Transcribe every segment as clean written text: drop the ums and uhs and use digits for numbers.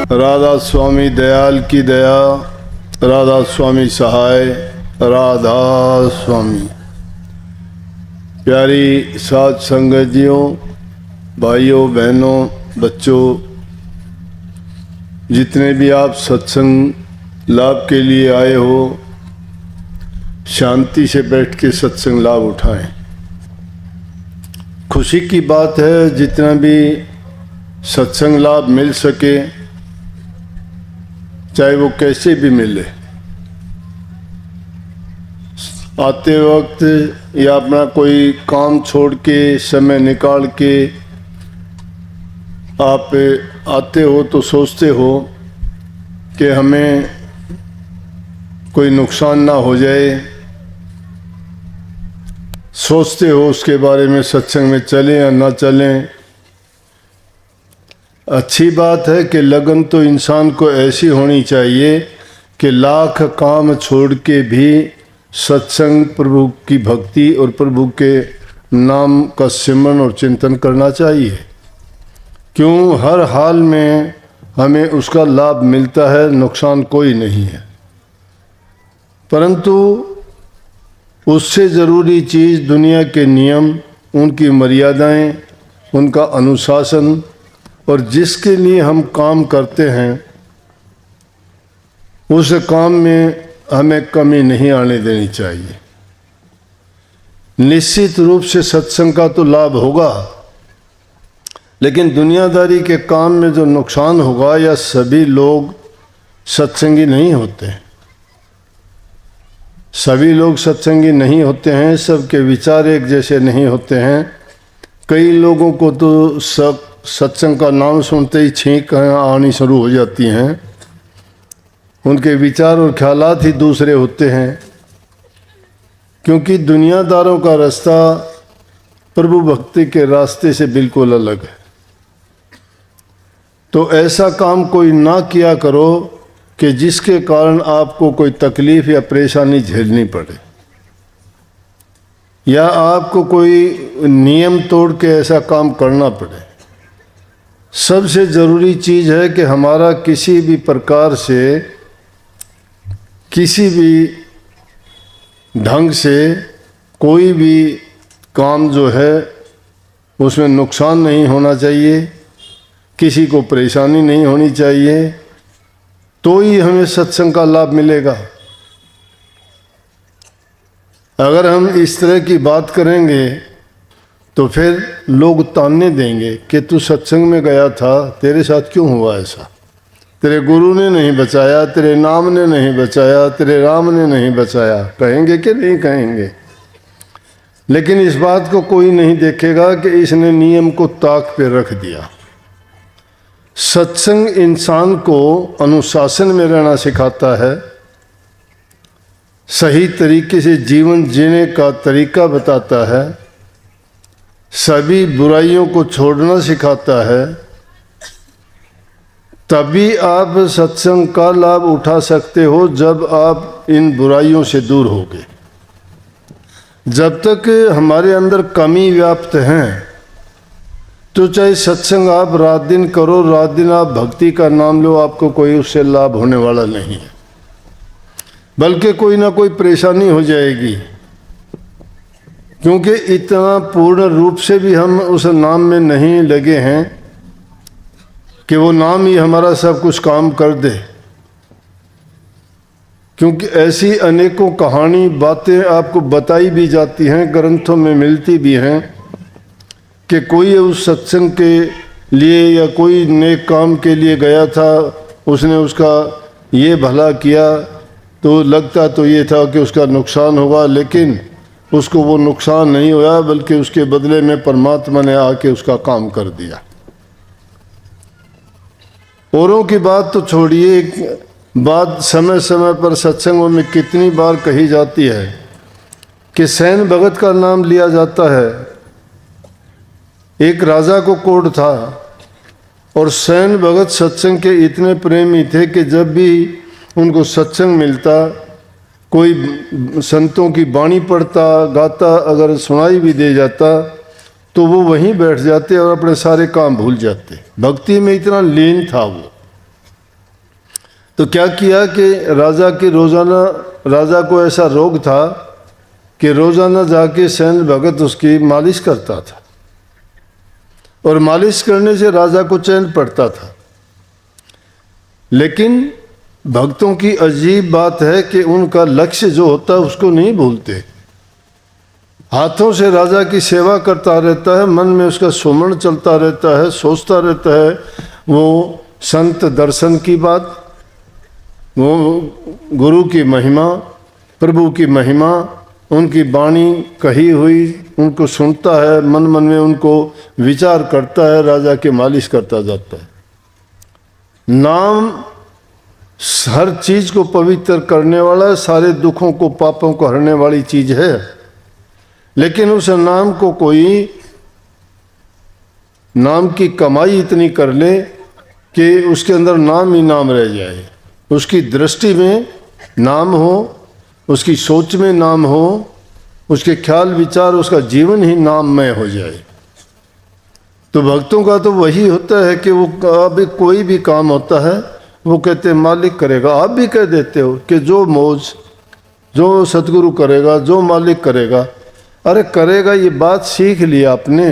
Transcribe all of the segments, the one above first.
राधा स्वामी दयाल की दया, राधा स्वामी सहाय, राधा स्वामी। प्यारी साथ संगतियों, भाइयों बहनों, बच्चों, जितने भी आप सत्संग लाभ के लिए आए हो, शांति से बैठ के सत्संग लाभ उठाएं। खुशी की बात है जितना भी सत्संग लाभ मिल सके, चाहे वो कैसे भी मिले, आते वक्त या अपना कोई काम छोड़ के समय निकाल के आप आते हो तो सोचते हो कि हमें कोई नुकसान ना हो जाए, सोचते हो उसके बारे में, सत्संग में चलें या ना चलें। अच्छी बात है कि लगन तो इंसान को ऐसी होनी चाहिए कि लाख काम छोड़ के भी सत्संग, प्रभु की भक्ति और प्रभु के नाम का सिमरन और चिंतन करना चाहिए। क्यों? हर हाल में हमें उसका लाभ मिलता है, नुकसान कोई नहीं है। परंतु उससे ज़रूरी चीज़ दुनिया के नियम, उनकी मर्यादाएं, उनका अनुशासन और जिसके लिए हम काम करते हैं उस काम में हमें कमी नहीं आने देनी चाहिए। निश्चित रूप से सत्संग का तो लाभ होगा, लेकिन दुनियादारी के काम में जो नुकसान होगा, या सभी लोग सत्संगी नहीं होते हैं। सभी लोग सत्संगी नहीं होते हैं, सबके विचार एक जैसे नहीं होते हैं। कई लोगों को तो सत्संग का नाम सुनते ही छींक आनी शुरू हो जाती हैं, उनके विचार और ख्यालात ही दूसरे होते हैं। क्योंकि दुनियादारों का रास्ता प्रभु भक्ति के रास्ते से बिल्कुल अलग है। तो ऐसा काम कोई ना किया करो कि जिसके कारण आपको कोई तकलीफ या परेशानी झेलनी पड़े, या आपको कोई नियम तोड़ के ऐसा काम करना पड़े। सबसे ज़रूरी चीज़ है कि हमारा किसी भी प्रकार से, किसी भी ढंग से कोई भी काम जो है उसमें नुकसान नहीं होना चाहिए, किसी को परेशानी नहीं होनी चाहिए, तो ही हमें सत्संग का लाभ मिलेगा। अगर हम इस तरह की बात करेंगे तो फिर लोग ताने देंगे कि तू सत्संग में गया था, तेरे साथ क्यों हुआ ऐसा? तेरे गुरु ने नहीं बचाया, तेरे नाम ने नहीं बचाया, तेरे राम ने नहीं बचाया। कहेंगे कि नहीं कहेंगे? लेकिन इस बात को कोई नहीं देखेगा कि इसने नियम को ताक पे रख दिया। सत्संग इंसान को अनुशासन में रहना सिखाता है, सही तरीके से जीवन जीने का तरीका बताता है, सभी बुराइयों को छोड़ना सिखाता है। तभी आप सत्संग का लाभ उठा सकते हो जब आप इन बुराइयों से दूर होगे। जब तक हमारे अंदर कमी व्याप्त हैं तो चाहे सत्संग आप रात दिन करो, रात दिन आप भक्ति का नाम लो, आपको कोई उससे लाभ होने वाला नहीं है, बल्कि कोई ना कोई परेशानी हो जाएगी। क्योंकि इतना पूर्ण रूप से भी हम उस नाम में नहीं लगे हैं कि वो नाम ही हमारा सब कुछ काम कर दे। क्योंकि ऐसी अनेकों कहानी, बातें आपको बताई भी जाती हैं, ग्रंथों में मिलती भी हैं कि कोई उस सत्संग के लिए या कोई नेक काम के लिए गया था, उसने उसका ये भला किया तो लगता तो ये था कि उसका नुकसान होगा, लेकिन उसको वो नुकसान नहीं हुआ, बल्कि उसके बदले में परमात्मा ने आके उसका काम कर दिया। औरों की बात तो छोड़िए, बात समय समय पर सत्संगों में कितनी बार कही जाती है कि सैन भगत का नाम लिया जाता है। एक राजा को कोढ़ था और सैन भगत सत्संग के इतने प्रेमी थे कि जब भी उनको सत्संग मिलता, कोई संतों की वाणी पढ़ता, गाता, अगर सुनाई भी दे जाता तो वो वहीं बैठ जाते और अपने सारे काम भूल जाते। भक्ति में इतना लीन था वो। तो क्या किया कि राजा को ऐसा रोग था कि रोजाना जाके सैन्य भगत उसकी मालिश करता था, और मालिश करने से राजा को चैन पड़ता था। लेकिन भक्तों की अजीब बात है कि उनका लक्ष्य जो होता है उसको नहीं भूलते। हाथों से राजा की सेवा करता रहता है, मन में उसका सुमरण चलता रहता है, सोचता रहता है वो संत दर्शन की बात, वो गुरु की महिमा, प्रभु की महिमा, उनकी वाणी कही हुई उनको सुनता है, मन मन में उनको विचार करता है, राजा की मालिश करता जाता है। नाम हर चीज को पवित्र करने वाला, सारे दुखों को पापों को हरने वाली चीज है। लेकिन उस नाम को कोई नाम की कमाई इतनी कर ले कि उसके अंदर नाम ही नाम रह जाए, उसकी दृष्टि में नाम हो, उसकी सोच में नाम हो, उसके ख्याल विचार, उसका जीवन ही नाममय हो जाए। तो भक्तों का तो वही होता है कि वो अभी कोई भी काम होता है वो कहते हैं मालिक करेगा। आप भी कह देते हो कि जो मौज, जो सतगुरु करेगा, जो मालिक करेगा। अरे करेगा ये बात सीख लिया आपने,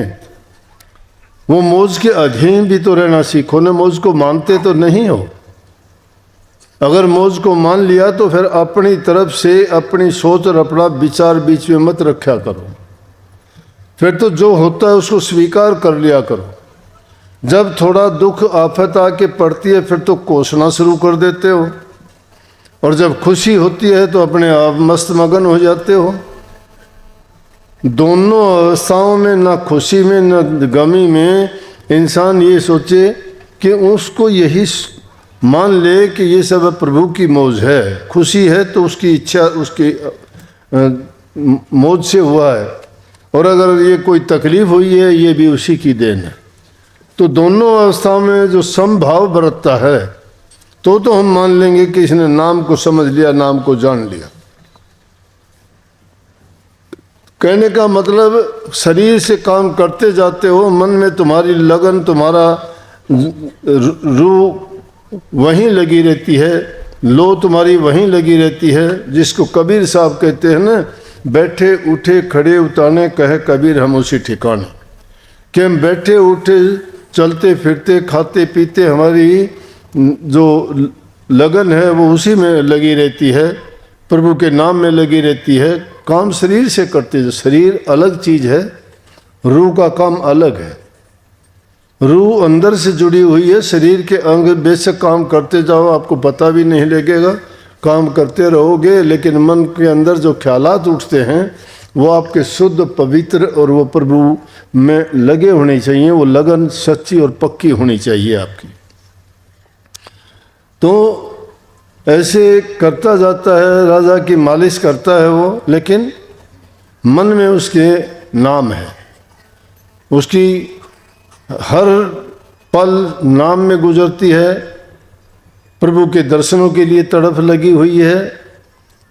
वो मौज के अधीन भी तो रहना सीखो ना। मौज को मानते तो नहीं हो। अगर मौज को मान लिया तो फिर अपनी तरफ से अपनी सोच और अपना विचार बीच में मत रखा करो। फिर तो जो होता है उसको स्वीकार कर लिया करो। जब थोड़ा दुख आफत आके पड़ती है फिर तो कोसना शुरू कर देते हो, और जब खुशी होती है तो अपने आप मस्त मगन हो जाते हो। दोनों अवस्थाओं में, ना खुशी में न गमी में, इंसान ये सोचे कि उसको यही मान ले कि ये सब प्रभु की मौज है। खुशी है तो उसकी इच्छा, उसकी मौज से हुआ है, और अगर ये कोई तकलीफ हुई है ये भी उसी की देन है। तो दोनों अवस्थाओं में जो समभाव बरतता है तो हम मान लेंगे कि इसने नाम को समझ लिया, नाम को जान लिया। कहने का मतलब शरीर से काम करते जाते हो, मन में तुम्हारी लगन, तुम्हारा रूह वहीं लगी रहती है, लो तुम्हारी वहीं लगी रहती है। जिसको कबीर साहब कहते हैं ना, बैठे उठे खड़े उताने कहे कबीर हम उसी ठिकाने। कि हम बैठे उठे चलते फिरते खाते पीते हमारी जो लगन है वो उसी में लगी रहती है, प्रभु के नाम में लगी रहती है। काम शरीर से करते, जो शरीर अलग चीज है, रूह का काम अलग है। रूह अंदर से जुड़ी हुई है, शरीर के अंग बेशक काम करते जाओ आपको पता भी नहीं लगेगा, काम करते रहोगे, लेकिन मन के अंदर जो ख्यालात उठते हैं वो आपके शुद्ध पवित्र और वो प्रभु में लगे होने चाहिए। वो लगन सच्ची और पक्की होनी चाहिए आपकी। तो ऐसे करता जाता है, राजा की मालिश करता है वो, लेकिन मन में उसके नाम है, उसकी हर पल नाम में गुजरती है, प्रभु के दर्शनों के लिए तड़प लगी हुई है,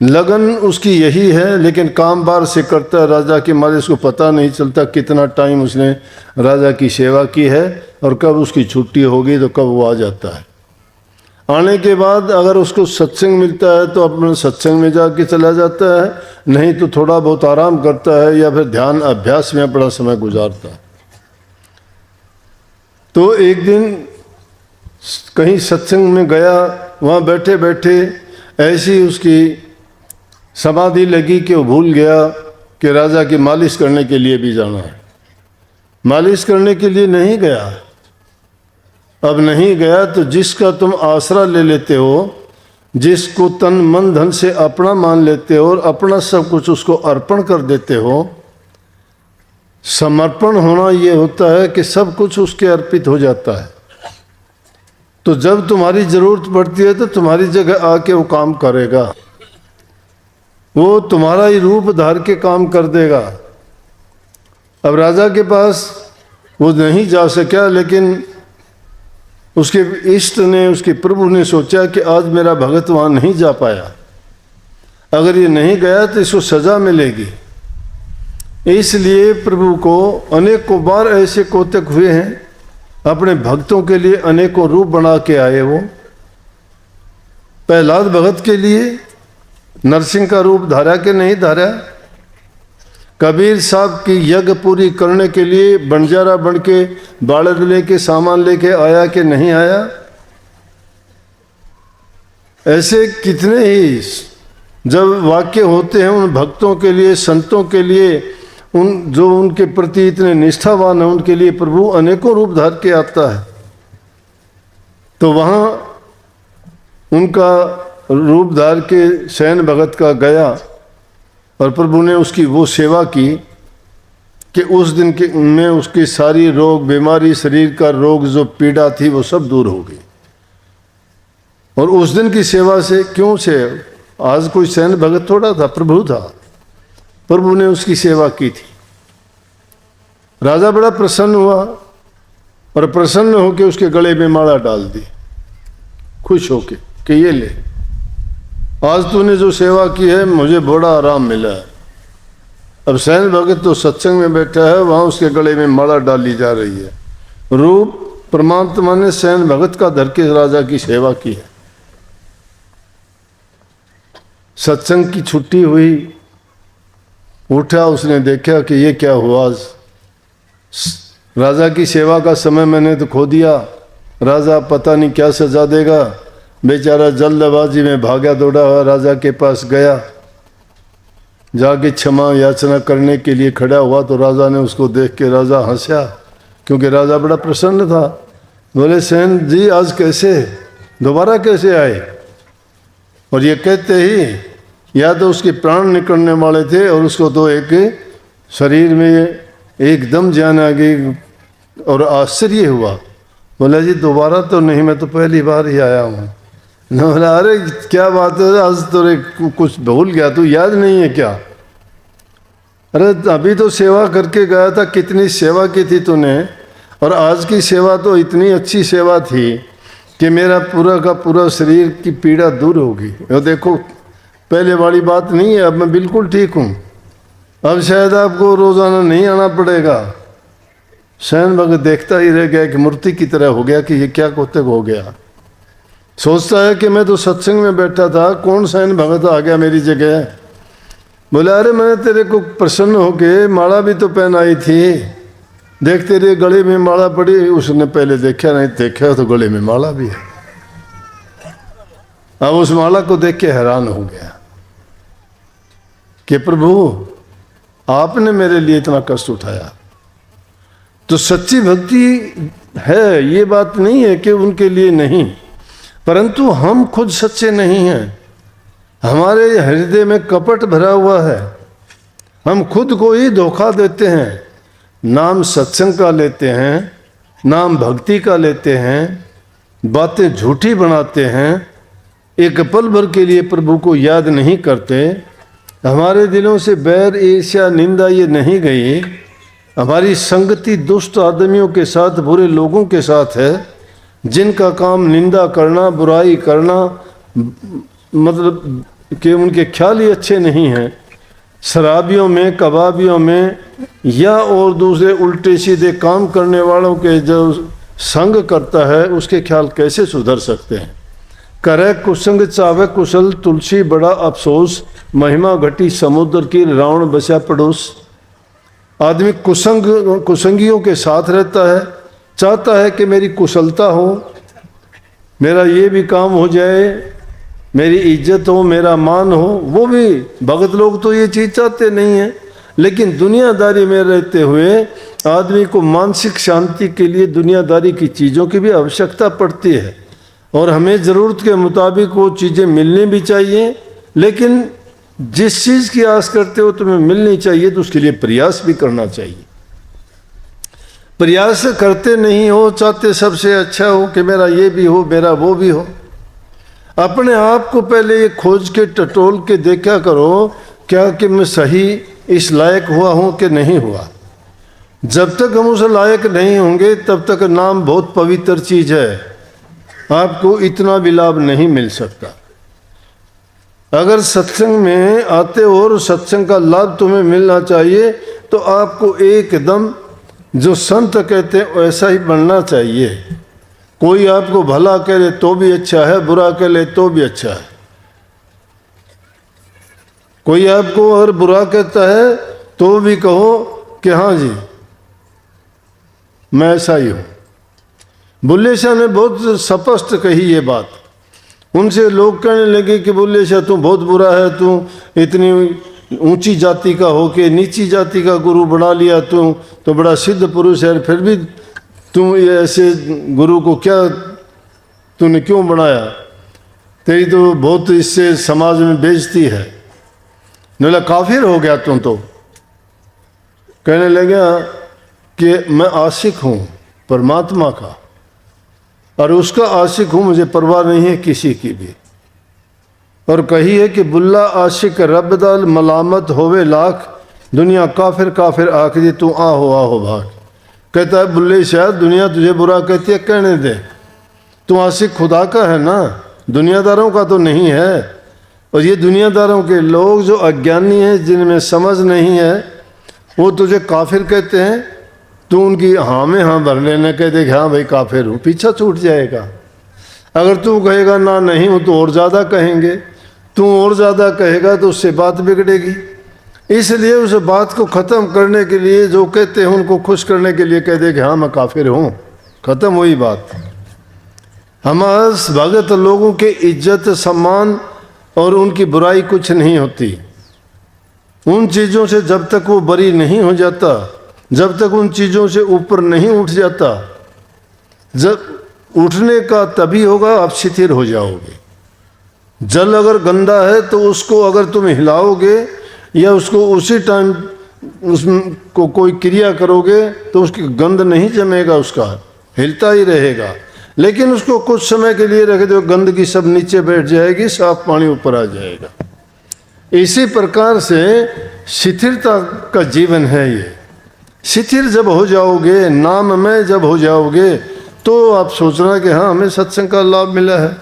लगन उसकी यही है। लेकिन काम बार से करता है राजा की मालिश को पता नहीं चलता कितना टाइम उसने राजा की सेवा की है और कब उसकी छुट्टी होगी तो कब वो आ जाता है। आने के बाद अगर उसको सत्संग मिलता है तो अपने सत्संग में जाके चला जाता है, नहीं तो थोड़ा बहुत आराम करता है या फिर ध्यान अभ्यास में अपना समय गुजारता है। तो एक दिन कहीं सत्संग में गया, वहाँ बैठे बैठे ऐसी उसकी समाधि लगी कि वो भूल गया कि राजा की मालिश करने के लिए भी जाना है। मालिश करने के लिए नहीं गया। अब नहीं गया तो जिसका तुम आसरा ले लेते हो, जिसको तन मन धन से अपना मान लेते हो और अपना सब कुछ उसको अर्पण कर देते हो, समर्पण होना ये होता है कि सब कुछ उसके अर्पित हो जाता है। तो जब तुम्हारी जरूरत पड़ती है तो तुम्हारी जगह आके वो काम करेगा, वो तुम्हारा ही रूप धार के काम कर देगा। अब राजा के पास वो नहीं जा सका, लेकिन उसके इष्ट ने, उसके प्रभु ने सोचा कि आज मेरा भगत वहाँ नहीं जा पाया, अगर ये नहीं गया तो इसको सजा मिलेगी। इसलिए प्रभु को अनेकों बार ऐसे कोतक हुए हैं, अपने भक्तों के लिए अनेकों रूप बना के आए वो। प्रहलाद भगत के लिए नरसिंह का रूप धारा के नहीं धारा? कबीर साहब की यज्ञ पूरी करने के लिए बंजारा बन के बालद लेके सामान लेके आया कि नहीं आया? ऐसे कितने ही जब वाक्य होते हैं उन भक्तों के लिए, संतों के लिए, उन जो उनके प्रति इतने निष्ठावान हैं उनके लिए प्रभु अनेकों रूप धार के आता है। तो वहाँ उनका रूप धार के शयन भगत का गया और प्रभु ने उसकी वो सेवा की कि उस दिन के में उसकी सारी रोग बीमारी, शरीर का रोग जो पीड़ा थी वो सब दूर हो गई। और उस दिन की सेवा से क्यों से आज कोई शयन भगत थोड़ा था, प्रभु था। प्रभु ने उसकी सेवा की थी। राजा बड़ा प्रसन्न हुआ और प्रसन्न होकर उसके गले में माला डाल दी, खुश होके कि ये ले, आज तूने जो सेवा की है मुझे बड़ा आराम मिला है। अब शयन भगत तो सत्संग में बैठा है, वहां उसके गले में माला डाली जा रही है। रूप परमात्मा ने शयन भगत का धर के राजा की सेवा की है। सत्संग की छुट्टी हुई, उठा, उसने देखा कि ये क्या हुआ, आज राजा की सेवा का समय मैंने तो खो दिया। राजा पता नहीं क्या सजा देगा। बेचारा जल्दबाजी में भागा दौड़ा हुआ राजा के पास गया, जाके क्षमा याचना करने के लिए खड़ा हुआ तो राजा ने उसको देख के राजा हंसा, क्योंकि राजा बड़ा प्रसन्न था। बोले सेन जी आज कैसे, दोबारा कैसे आए? और ये कहते ही या तो उसके प्राण निकलने वाले थे और उसको तो एक शरीर में एकदम जान आ गई और आश्चर्य हुआ। बोला जी दोबारा तो नहीं, मैं तो पहली बार ही आया हूँ। बोला अरे क्या बात है, आज तो कुछ भूल गया, तू याद नहीं है क्या? अरे अभी तो सेवा करके गया था, कितनी सेवा की थी तूने, और आज की सेवा तो इतनी अच्छी सेवा थी कि मेरा पूरा का पूरा शरीर की पीड़ा दूर होगी। और देखो पहले वाली बात नहीं है, अब मैं बिल्कुल ठीक हूँ, अब शायद आपको रोजाना नहीं आना पड़ेगा। शयन भगत देखता ही रह गया कि मूर्ति की तरह हो गया कि ये क्या कोतक हो गया। सोचता है कि मैं तो सत्संग में बैठा था, कौन शयन भगत आ गया मेरी जगह। बोला अरे मैंने तेरे को प्रसन्न होके माला भी तो पहनाई थी, देख तेरे गले में माला पड़ी। उसने पहले देखा नहीं, देखा तो गले में माला भी है। अब उस माला को देख के हैरान हो गया कि प्रभु आपने मेरे लिए इतना कष्ट उठाया। तो सच्ची भक्ति है, ये बात नहीं है कि उनके लिए नहीं, परंतु हम खुद सच्चे नहीं हैं। हमारे हृदय में कपट भरा हुआ है, हम खुद को ही धोखा देते हैं। नाम सत्संग का लेते हैं, नाम भक्ति का लेते हैं, बातें झूठी बनाते हैं, एक पल भर के लिए प्रभु को याद नहीं करते। हमारे दिलों से बैर, ईर्ष्या, निंदा ये नहीं गई। हमारी संगति दुष्ट आदमियों के साथ, बुरे लोगों के साथ है, जिनका काम निंदा करना, बुराई करना, मतलब कि उनके ख्याल ही अच्छे नहीं हैं। शराबियों में, कबाबियों में या और दूसरे उल्टे सीधे काम करने वालों के जो संग करता है उसके ख्याल कैसे सुधर सकते हैं। करे कुसंग चावे कुशल, तुलसी बड़ा अफसोस, महिमा घटी समुद्र की, रावण बचा पड़ोस। आदमी कुसंगियों के साथ रहता है, चाहता है कि मेरी कुशलता हो, मेरा ये भी काम हो जाए, मेरी इज्जत हो, मेरा मान हो। वो भी भगत लोग तो ये चीज़ चाहते नहीं हैं, लेकिन दुनियादारी में रहते हुए आदमी को मानसिक शांति के लिए दुनियादारी की चीज़ों की भी आवश्यकता पड़ती है। और हमें ज़रूरत के मुताबिक वो चीज़ें मिलनी भी चाहिए, लेकिन जिस चीज़ की आस करते हो तुम्हें मिलनी चाहिए तो उसके लिए प्रयास भी करना चाहिए। प्रयास करते नहीं हो, चाहते सबसे अच्छा हो कि मेरा ये भी हो, मेरा वो भी हो। अपने आप को पहले ये खोज के टटोल के देखा करो क्या कि मैं सही इस लायक हुआ हूँ कि नहीं हुआ। जब तक हम उस लायक नहीं होंगे तब तक नाम बहुत पवित्र चीज़ है, आपको इतना भी लाभ नहीं मिल सकता। अगर सत्संग में आते हो और सत्संग का लाभ तुम्हें मिलना चाहिए तो आपको एकदम जो संत कहते हैं वैसा ही बनना चाहिए। कोई आपको भला करे तो भी अच्छा है, बुरा करे तो भी अच्छा है। कोई आपको अगर बुरा कहता है तो भी कहो कि हाँ जी मैं ऐसा ही हूँ। बुल्ले शाह ने बहुत स्पष्ट कही ये बात। उनसे लोग कहने लगे कि बुल्ले शाह तू बहुत बुरा है, तू इतनी ऊंची जाति का होके नीची जाति का गुरु बना लिया, तू तो बड़ा सिद्ध पुरुष है, फिर भी तू ये ऐसे गुरु को क्या तूने क्यों बनाया, तेरी तो बहुत इससे समाज में बेइज्जती है। बोला काफिर हो गया तुम तो। कहने लगा कि मैं आशिक हूँ परमात्मा का और उसका आशिक हूँ, मुझे परवाह नहीं है किसी की भी। और कही है कि बुल्ला आशिक रब दाल मलामत होवे लाख, दुनिया काफिर काफिर आखिरी तू आहो भाग। कहता है बुल्ले शाह दुनिया तुझे बुरा कहती है, कहने दे, तू आशिक खुदा का है ना, दुनियादारों का तो नहीं है। और ये दुनियादारों के लोग जो अज्ञानी हैं, जिनमें समझ नहीं है, वो तुझे काफिर कहते हैं, तू उनकी हाँ में हाँ भर लेना, कहते कि हाँ भाई काफिर हूँ, पीछा छूट जाएगा। अगर तू कहेगा ना नहीं हूँ तो और ज़्यादा कहेंगे, तू और ज़्यादा कहेगा तो उससे बात बिगड़ेगी। इसलिए उस बात को ख़त्म करने के लिए जो कहते हैं उनको खुश करने के लिए कह दे कि हाँ मैं काफिर हूँ, ख़त्म हुई बात। हमारे भगत लोगों के इज्जत सम्मान और उनकी बुराई कुछ नहीं होती। उन चीज़ों से जब तक वो बरी नहीं हो जाता, जब तक उन चीज़ों से ऊपर नहीं उठ जाता, जब उठने का तभी होगा आप शिथिल हो जाओगे। जल अगर गंदा है तो उसको अगर तुम हिलाओगे या उसको उसी टाइम उसको कोई क्रिया करोगे तो उसकी गंध नहीं जमेगा, उसका हिलता ही रहेगा। लेकिन उसको कुछ समय के लिए रख दो, गंदगी सब नीचे बैठ जाएगी, साफ पानी ऊपर आ जाएगा। इसी प्रकार से शिथिलता का जीवन है ये। शिथिल जब हो जाओगे, नाम में जब हो जाओगे, तो आप सोचना कि हाँ हमें सत्संग का लाभ मिला है।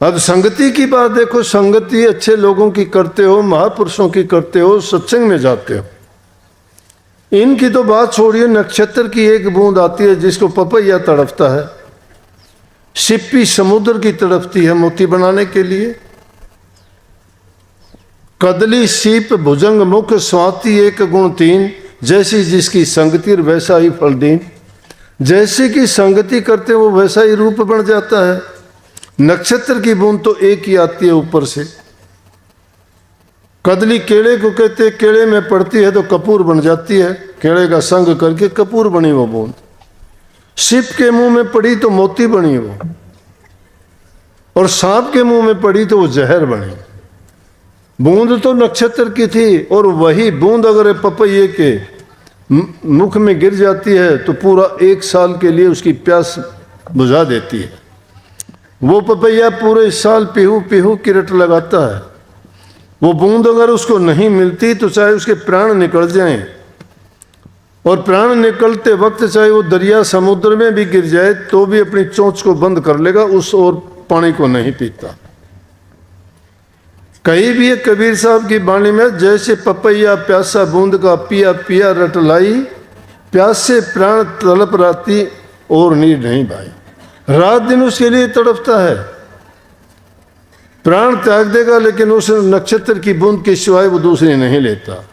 अब संगति की बात देखो, संगति अच्छे लोगों की करते हो, महापुरुषों की करते हो, सत्संग में जाते हो। इनकी तो बात छोड़िए, नक्षत्र की एक बूंद आती है जिसको पपैया तड़पता है, सिप्पी समुद्र की तड़पती है मोती बनाने के लिए। कदली सीप भुजंग मुख स्वाति एक गुण तीन, जैसी जिसकी संगति वैसा ही फल दीन। जैसे की संगति करते वो वैसा ही रूप बन जाता है। नक्षत्र की बूंद तो एक ही आती है ऊपर से। कदली केले को कहते हैं, केले में पड़ती है तो कपूर बन जाती है, केले का संग करके कपूर बनी वो बूंद। सिप के मुंह में पड़ी तो मोती बनी वो, और सांप के मुंह में पड़ी तो वो जहर बनी। बूंद तो नक्षत्र की थी, और वही बूंद अगर पपैये के मुख में गिर जाती है तो पूरा 1 साल के लिए उसकी प्यास बुझा देती है। वो पपैया पूरे साल पीहू पीहू की रट लगाता है। वो बूंद अगर उसको नहीं मिलती तो चाहे उसके प्राण निकल जाएं, और प्राण निकलते वक्त चाहे वो दरिया समुद्र में भी गिर जाए तो भी अपनी चोंच को बंद कर लेगा, उस और पानी को नहीं पीता। कहीं भी एक कबीर साहब की वाणी में, जैसे पपैया प्यासा बूंद का पिया पिया रट लाई, प्यास से प्राण तड़प राती और नीर नहीं भाई। रात दिन उसके लिए तड़पता है, प्राण त्याग देगा लेकिन उस नक्षत्र की बूंद के सिवाय वो दूसरी नहीं लेता।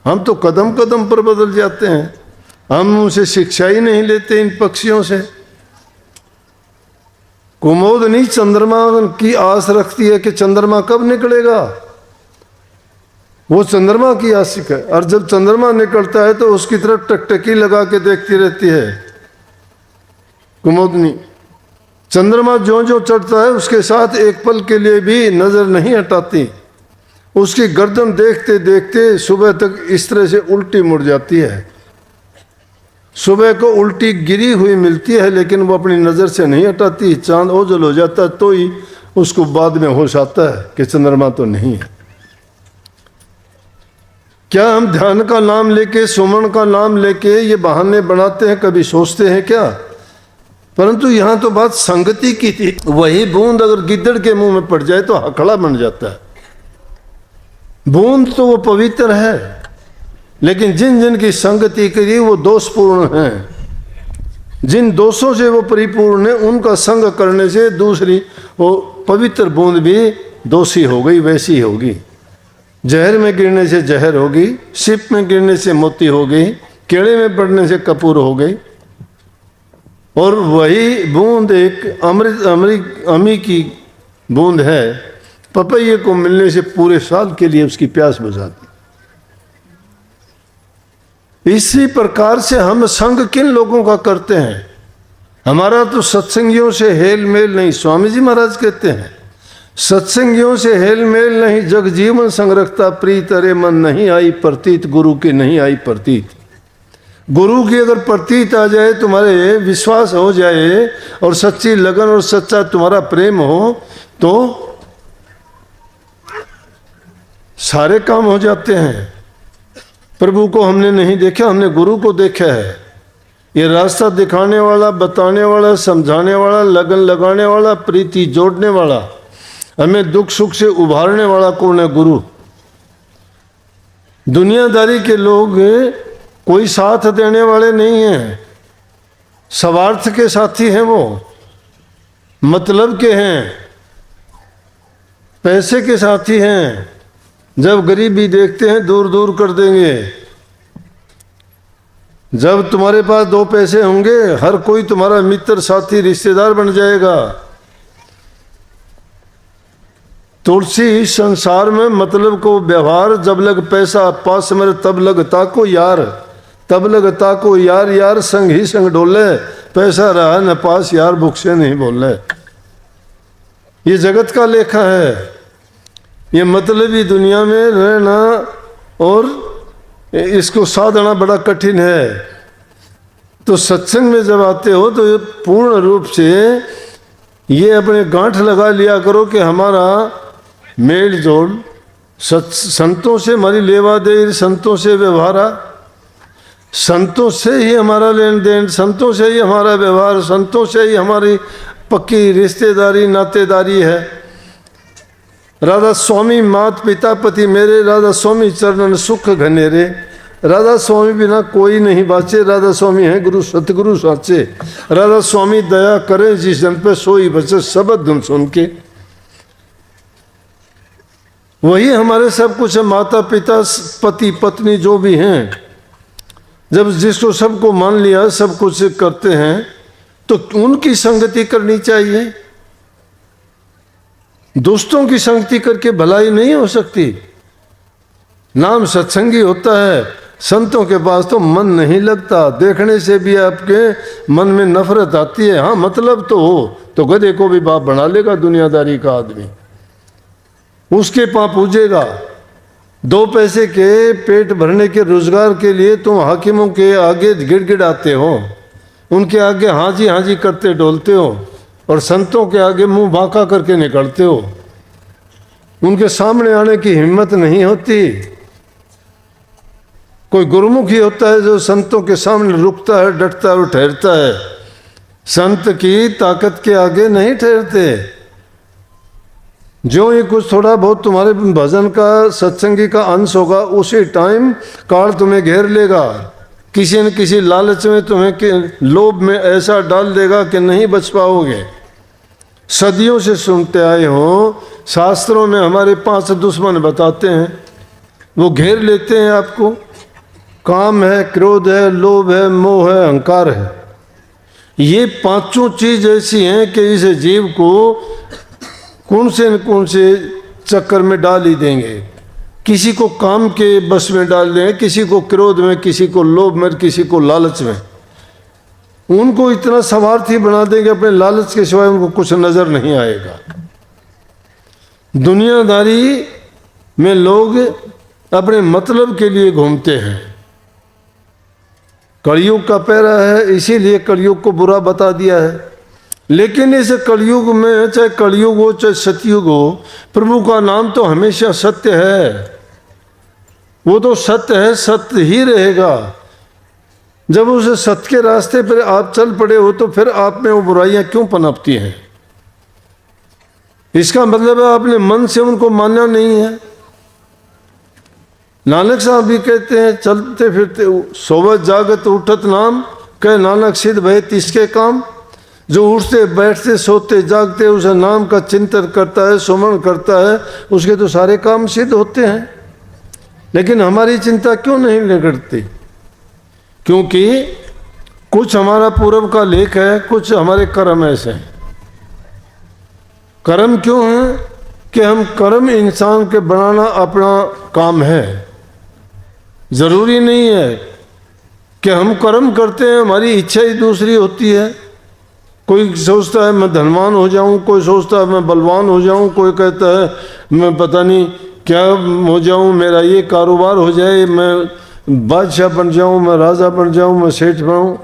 हम तो कदम कदम पर बदल जाते हैं, हम उनसे शिक्षा ही नहीं लेते इन पक्षियों से। कुमोदनी चंद्रमा की आस रखती है कि चंद्रमा कब निकलेगा, वो चंद्रमा की आशिक है। और जब चंद्रमा निकलता है तो उसकी तरफ टकटकी लगा के देखती रहती है कुमोदनी। चंद्रमा जो जो चढ़ता है उसके साथ एक पल के लिए भी नजर नहीं हटाती। उसकी गर्दन देखते देखते सुबह तक इस तरह से उल्टी मुड़ जाती है। सुबह को उल्टी गिरी हुई मिलती है लेकिन वो अपनी नज़र से नहीं हटाती। चांद ओझल हो जाता है तो ही उसको बाद में होश आता है कि चंद्रमा तो नहीं है। क्या हम ध्यान का नाम लेके, सुमन का नाम लेके ये बहाने बनाते हैं, कभी सोचते हैं क्या? परंतु यहाँ तो बात संगति की थी। वही बूंद अगर गिद्दड़ के मुंह में पड़ जाए तो हकड़ा बन जाता है। बूंद तो वो पवित्र है, लेकिन जिन जिन की संगति करी वो दोषपूर्ण हैं। जिन दोषों से वो परिपूर्ण है उनका संग करने से दूसरी वो पवित्र बूंद भी दोषी हो गई, वैसी होगी। जहर में गिरने से जहर होगी, सिप में गिरने से मोती हो गई, केड़े में पड़ने से कपूर हो गई। और वही बूंद एक अमी की बूंद है, पपैये को मिलने से पूरे साल के लिए उसकी प्यास बुझाती। इसी प्रकार से हम संग किन लोगों का करते हैं? हमारा तो सत्संगियों से हेल मेल नहीं। स्वामी जी महाराज कहते हैं, सत्संगियों से हेल मेल नहीं, जग जीवन संग रखता प्रीत, अरे मन नहीं आई प्रतीत, गुरु की नहीं आई प्रतीत। गुरु की अगर प्रतीत आ जाए, तुम्हारे विश्वास हो जाए और सच्ची लगन और सच्चा तुम्हारा प्रेम हो, तो सारे काम हो जाते हैं। प्रभु को हमने नहीं देखा, हमने गुरु को देखा है। ये रास्ता दिखाने वाला, बताने वाला, समझाने वाला, लगन लगाने वाला, प्रीति जोड़ने वाला, हमें दुख सुख से उभारने वाला कौन है? गुरु। दुनियादारी के लोग कोई साथ देने वाले नहीं हैं, स्वार्थ के साथी हैं, वो मतलब के हैं, पैसे के साथी हैं। जब गरीबी देखते हैं दूर दूर कर देंगे। जब तुम्हारे पास 2 पैसे होंगे, हर कोई तुम्हारा मित्र, साथी, रिश्तेदार बन जाएगा। तुलसी संसार में मतलब को व्यवहार, जब लग पैसा पास मेरे तब लगता को यार, तब लगता को यार, यार संग ही संग डोले, पैसा रहा न पास यार भूख से नहीं बोले। ये जगत का लेखा है। ये मतलबी दुनिया में रहना और इसको साधना बड़ा कठिन है। तो सत्संग में जब आते हो तो ये पूर्ण रूप से ये अपने गांठ लगा लिया करो कि हमारा मेल जोल संतों से, हमारी लेवा दे, संतों से व्यवहारा, संतों से ही हमारा लेन देन, संतों से ही हमारा व्यवहार, संतों से ही हमारी पक्की रिश्तेदारी नातेदारी है। राधा स्वामी मात पिता पति मेरे, राधा स्वामी चरणन सुख घनेरे। राधा स्वामी बिना कोई नहीं बाचे, राधा स्वामी है गुरु सतगुरु साचे। राधा स्वामी दया करे जिस जन पे सोई बचे, सबद धुन सुन के। वही हमारे सब कुछ है, माता पिता पति पत्नी जो भी हैं। जब जिसको सबको मान लिया, सब कुछ करते हैं, तो उनकी संगति करनी चाहिए। दोस्तों की संगति करके भलाई नहीं हो सकती। नाम सत्संगी होता है, संतों के पास तो मन नहीं लगता। देखने से भी आपके मन में नफरत आती है। हाँ मतलब तो हो तो गधे को भी बाप बना लेगा दुनियादारी का आदमी, उसके पाँव पूजेगा। 2 पैसे के पेट भरने के रोजगार के लिए तुम हाकिमों के आगे गिड़गिड़ाते हो, उनके आगे हाँ जी करते डोलते हो, और संतों के आगे मुंह बांका करके निकलते हो। उनके सामने आने की हिम्मत नहीं होती। कोई गुरुमुख ही होता है जो संतों के सामने रुकता है, डटता है और ठहरता है। संत की ताकत के आगे नहीं ठहरते। जो ही कुछ थोड़ा बहुत तुम्हारे भजन का, सत्संगी का अंश होगा, उसी टाइम काल तुम्हें घेर लेगा। किसी न किसी लालच में तुम्हें लोभ में ऐसा डाल देगा कि नहीं बच पाओगे। सदियों से सुनते आए हो, शास्त्रों में हमारे 5 दुश्मन बताते हैं, वो घेर लेते हैं आपको। काम है, क्रोध है, लोभ है, मोह है, अहंकार है। ये 5 चीज ऐसी हैं कि इस जीव को कौन से चक्कर में डाल ही देंगे। किसी को काम के बस में डाल देंगे, किसी को क्रोध में, किसी को लोभ में, किसी को लालच में। उनको इतना स्वार्थी बना देंगे, अपने लालच के सिवाय उनको कुछ नजर नहीं आएगा। दुनियादारी में लोग अपने मतलब के लिए घूमते हैं। कलयुग का पैरा है, इसीलिए कलयुग को बुरा बता दिया है। लेकिन इस कलयुग में, चाहे कलयुग हो चाहे सतयुग हो, प्रभु का नाम तो हमेशा सत्य है। वो तो सत्य है, सत्य ही रहेगा। जब उस सत्य के रास्ते पर आप चल पड़े हो तो फिर आप में वो बुराइयां क्यों पनपती हैं? इसका मतलब है आपने मन से उनको माना नहीं है। नानक साहब भी कहते हैं, चलते फिरते सोवत जागत उठत नाम, कह नानक सिद्ध भय तिसके काम, जो उठते बैठते सोते जागते उस नाम का चिंतन करता है, सुमरण करता है, उसके तो सारे काम सिद्ध होते हैं। लेकिन हमारी चिंता क्यों नहीं करती? क्योंकि कुछ हमारा पूर्व का लेख है, कुछ हमारे कर्म ऐसे हैं। कर्म क्यों है कि हम कर्म इंसान के बनाना अपना काम है। जरूरी नहीं है कि हम कर्म करते हैं, हमारी इच्छा ही दूसरी होती है। कोई सोचता है मैं धनवान हो जाऊं, कोई सोचता है मैं बलवान हो जाऊं, कोई कहता है मैं पता नहीं क्या हो जाऊं, मेरा ये कारोबार हो जाए, मैं बादशाह बन जाऊं, मैं राजा बन जाऊं, मैं सेठ बनूं।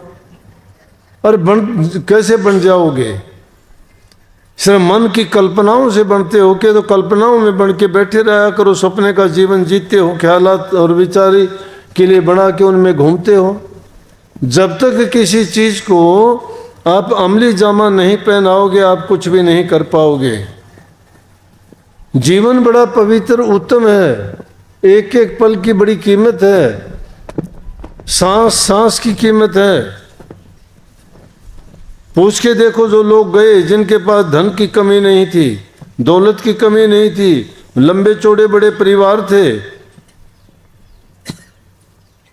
अरे कैसे बन जाओगे? सिर्फ मन की कल्पनाओं से बनते हो के, तो कल्पनाओं में बन के बैठे रहा करो, सपने का जीवन जीते हो, ख्यालात और विचारी के लिए बना के उनमें घूमते हो। जब तक किसी चीज को आप अमली जामा नहीं पहनाओगे, आप कुछ भी नहीं कर पाओगे। जीवन बड़ा पवित्र उत्तम है, एक एक पल की बड़ी कीमत है, सांस सांस की कीमत है। पूछ के देखो जो लोग गए जिनके पास धन की कमी नहीं थी, दौलत की कमी नहीं थी, लंबे चौड़े बड़े परिवार थे,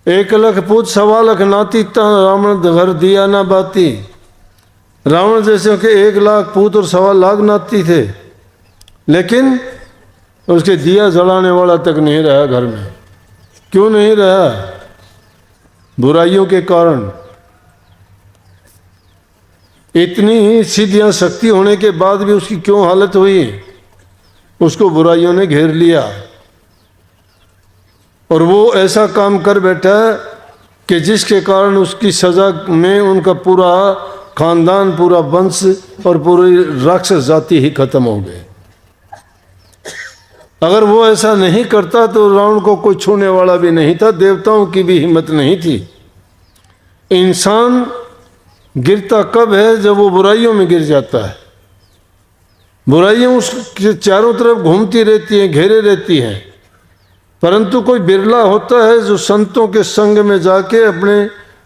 1 लाख पूत 1.25 लाख नाती, रावण घर दिया ना बाती। रावण जैसे के 1 लाख पूत और 1.25 लाख नाती थे, लेकिन उसके दिया जलाने वाला तक नहीं रहा घर में। क्यों नहीं रहा? बुराइयों के कारण। इतनी सिद्धियां शक्ति होने के बाद भी उसकी क्यों हालत हुई? उसको बुराइयों ने घेर लिया और वो ऐसा काम कर बैठा कि जिसके कारण उसकी सजा में उनका पूरा खानदान, पूरा वंश और पूरी राक्षस जाति ही खत्म हो गए। अगर वो ऐसा नहीं करता तो रावण को कोई छूने वाला भी नहीं था, देवताओं की भी हिम्मत नहीं थी। इंसान गिरता कब है? जब वो बुराइयों में गिर जाता है। बुराइयां उसके चारों तरफ घूमती रहती हैं, घेरे रहती हैं, परंतु कोई बिरला होता है जो संतों के संग में जाके अपने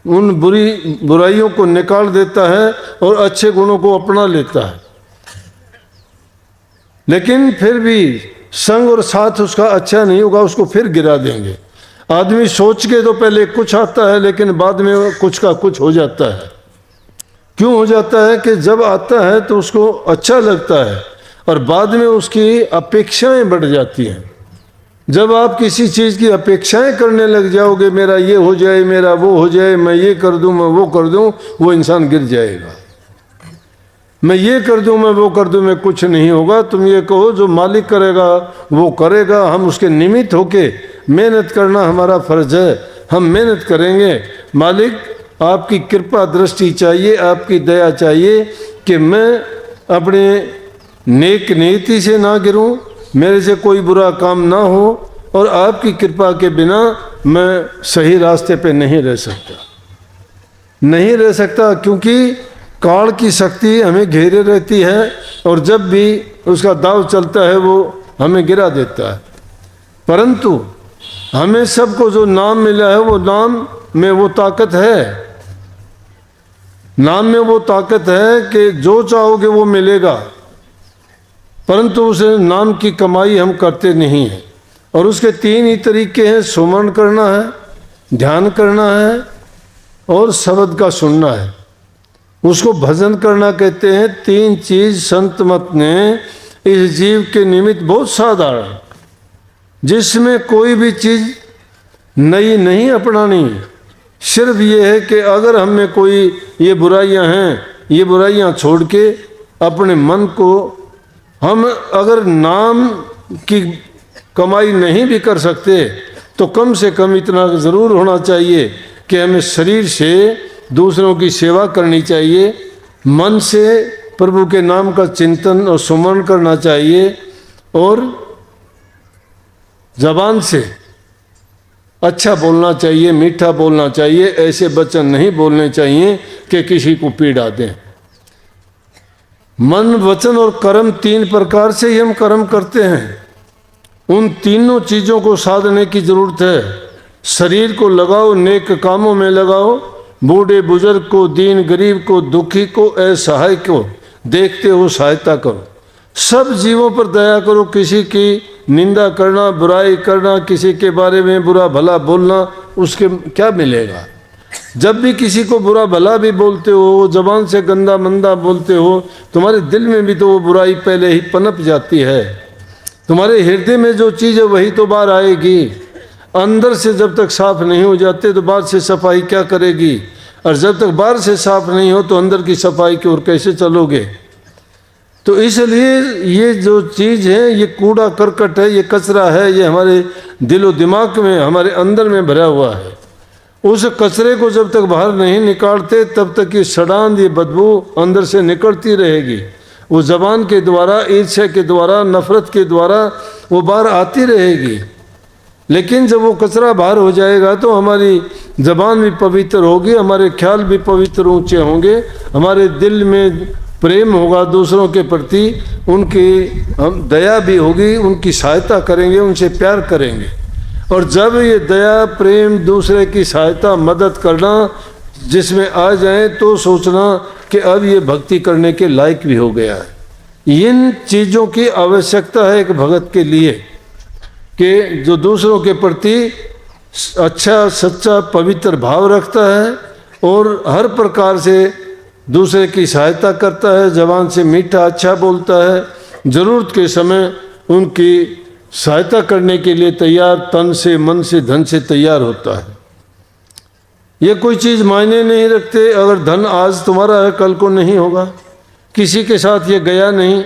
उन बुराइयों को निकाल देता है और अच्छे गुणों को अपना लेता है। लेकिन फिर भी संग और साथ उसका अच्छा नहीं होगा, उसको फिर गिरा देंगे। आदमी सोच के तो पहले कुछ आता है, लेकिन बाद में कुछ का कुछ हो जाता है। क्यों हो जाता है कि जब आता है तो उसको अच्छा लगता है और बाद में उसकी अपेक्षाएं बढ़ जाती हैं। जब आप किसी चीज़ की अपेक्षाएं करने लग जाओगे, मेरा ये हो जाए, मेरा वो हो जाए, मैं ये कर दूं, मैं वो कर दूं, वो इंसान गिर जाएगा। मैं ये कर दूं, मैं वो कर दूं, मैं कुछ नहीं होगा। तुम ये कहो जो मालिक करेगा वो करेगा, हम उसके निमित्त होके मेहनत करना हमारा फर्ज है, हम मेहनत करेंगे। मालिक आपकी कृपा दृष्टि चाहिए, आपकी दया चाहिए कि मैं अपने नेक नीति से ना गिरूं, मेरे से कोई बुरा काम ना हो, और आपकी कृपा के बिना मैं सही रास्ते पे नहीं रह सकता, नहीं रह सकता। क्योंकि काल की शक्ति हमें घेरे रहती है और जब भी उसका दाव चलता है वो हमें गिरा देता है। परंतु हमें सबको जो नाम मिला है वो नाम में वो ताकत है, नाम में वो ताकत है कि जो चाहोगे वो मिलेगा। परंतु उस नाम की कमाई हम करते नहीं हैं। और उसके 3 ही तरीके हैं, सुमरण करना है, ध्यान करना है और शब्द का सुनना है। उसको भजन करना कहते हैं। 3 चीज संत मत ने इस जीव के निमित्त बहुत साधारण, जिसमें कोई भी चीज नई नहीं अपनानी। सिर्फ ये है कि अगर हम में कोई ये बुराइयां हैं, ये बुराइयां छोड़ के अपने मन को हम अगर नाम की कमाई नहीं भी कर सकते तो कम से कम इतना ज़रूर होना चाहिए कि हमें शरीर से दूसरों की सेवा करनी चाहिए, मन से प्रभु के नाम का चिंतन और सुमरण करना चाहिए, और जबान से अच्छा बोलना चाहिए, मीठा बोलना चाहिए। ऐसे वचन नहीं बोलने चाहिए कि किसी को पीड़ा दें। मन, वचन और कर्म 3 प्रकार से ही हम कर्म करते हैं। उन तीनों चीज़ों को साधने की जरूरत है। शरीर को लगाओ, नेक कामों में लगाओ, बूढ़े बुजुर्ग को, दीन गरीब को, दुखी को, असहाय को देखते हो सहायता करो। सब जीवों पर दया करो। किसी की निंदा करना, बुराई करना, किसी के बारे में बुरा भला बोलना, उसके क्या मिलेगा? जब भी किसी को बुरा भला भी बोलते हो, जबान से गंदा मंदा बोलते हो, तुम्हारे दिल में भी तो वो बुराई पहले ही पनप जाती है। तुम्हारे हृदय में जो चीज़ है वही तो बाहर आएगी। अंदर से जब तक साफ नहीं हो जाते तो बाहर से सफाई क्या करेगी? और जब तक बाहर से साफ नहीं हो तो अंदर की सफाई की ओर कैसे चलोगे? तो इसलिए ये जो चीज़ है, ये कूड़ा करकट है, ये कचरा है, ये हमारे दिलो दिमाग में, हमारे अंदर में भरा हुआ है। उस कचरे को जब तक बाहर नहीं निकालते तब तक ये सड़ान, ये बदबू अंदर से निकलती रहेगी। वो जबान के द्वारा, ईर्ष्या के द्वारा, नफरत के द्वारा वो बाहर आती रहेगी। लेकिन जब वो कचरा बाहर हो जाएगा तो हमारी जबान भी पवित्र होगी, हमारे ख्याल भी पवित्र ऊंचे होंगे, हमारे दिल में प्रेम होगा दूसरों के प्रति, उनकी हम दया भी होगी, उनकी सहायता करेंगे, उनसे प्यार करेंगे। और जब ये दया, प्रेम, दूसरे की सहायता, मदद करना जिसमें आ जाए तो सोचना कि अब ये भक्ति करने के लायक भी हो गया है। इन चीज़ों की आवश्यकता है एक भगत के लिए कि जो दूसरों के प्रति अच्छा, सच्चा, पवित्र भाव रखता है और हर प्रकार से दूसरे की सहायता करता है, जबान से मीठा अच्छा बोलता है, ज़रूरत के समय उनकी सहायता करने के लिए तैयार, तन से, मन से, धन से तैयार होता है। ये कोई चीज़ मायने नहीं रखते। अगर धन आज तुम्हारा है कल को नहीं होगा, किसी के साथ ये गया नहीं।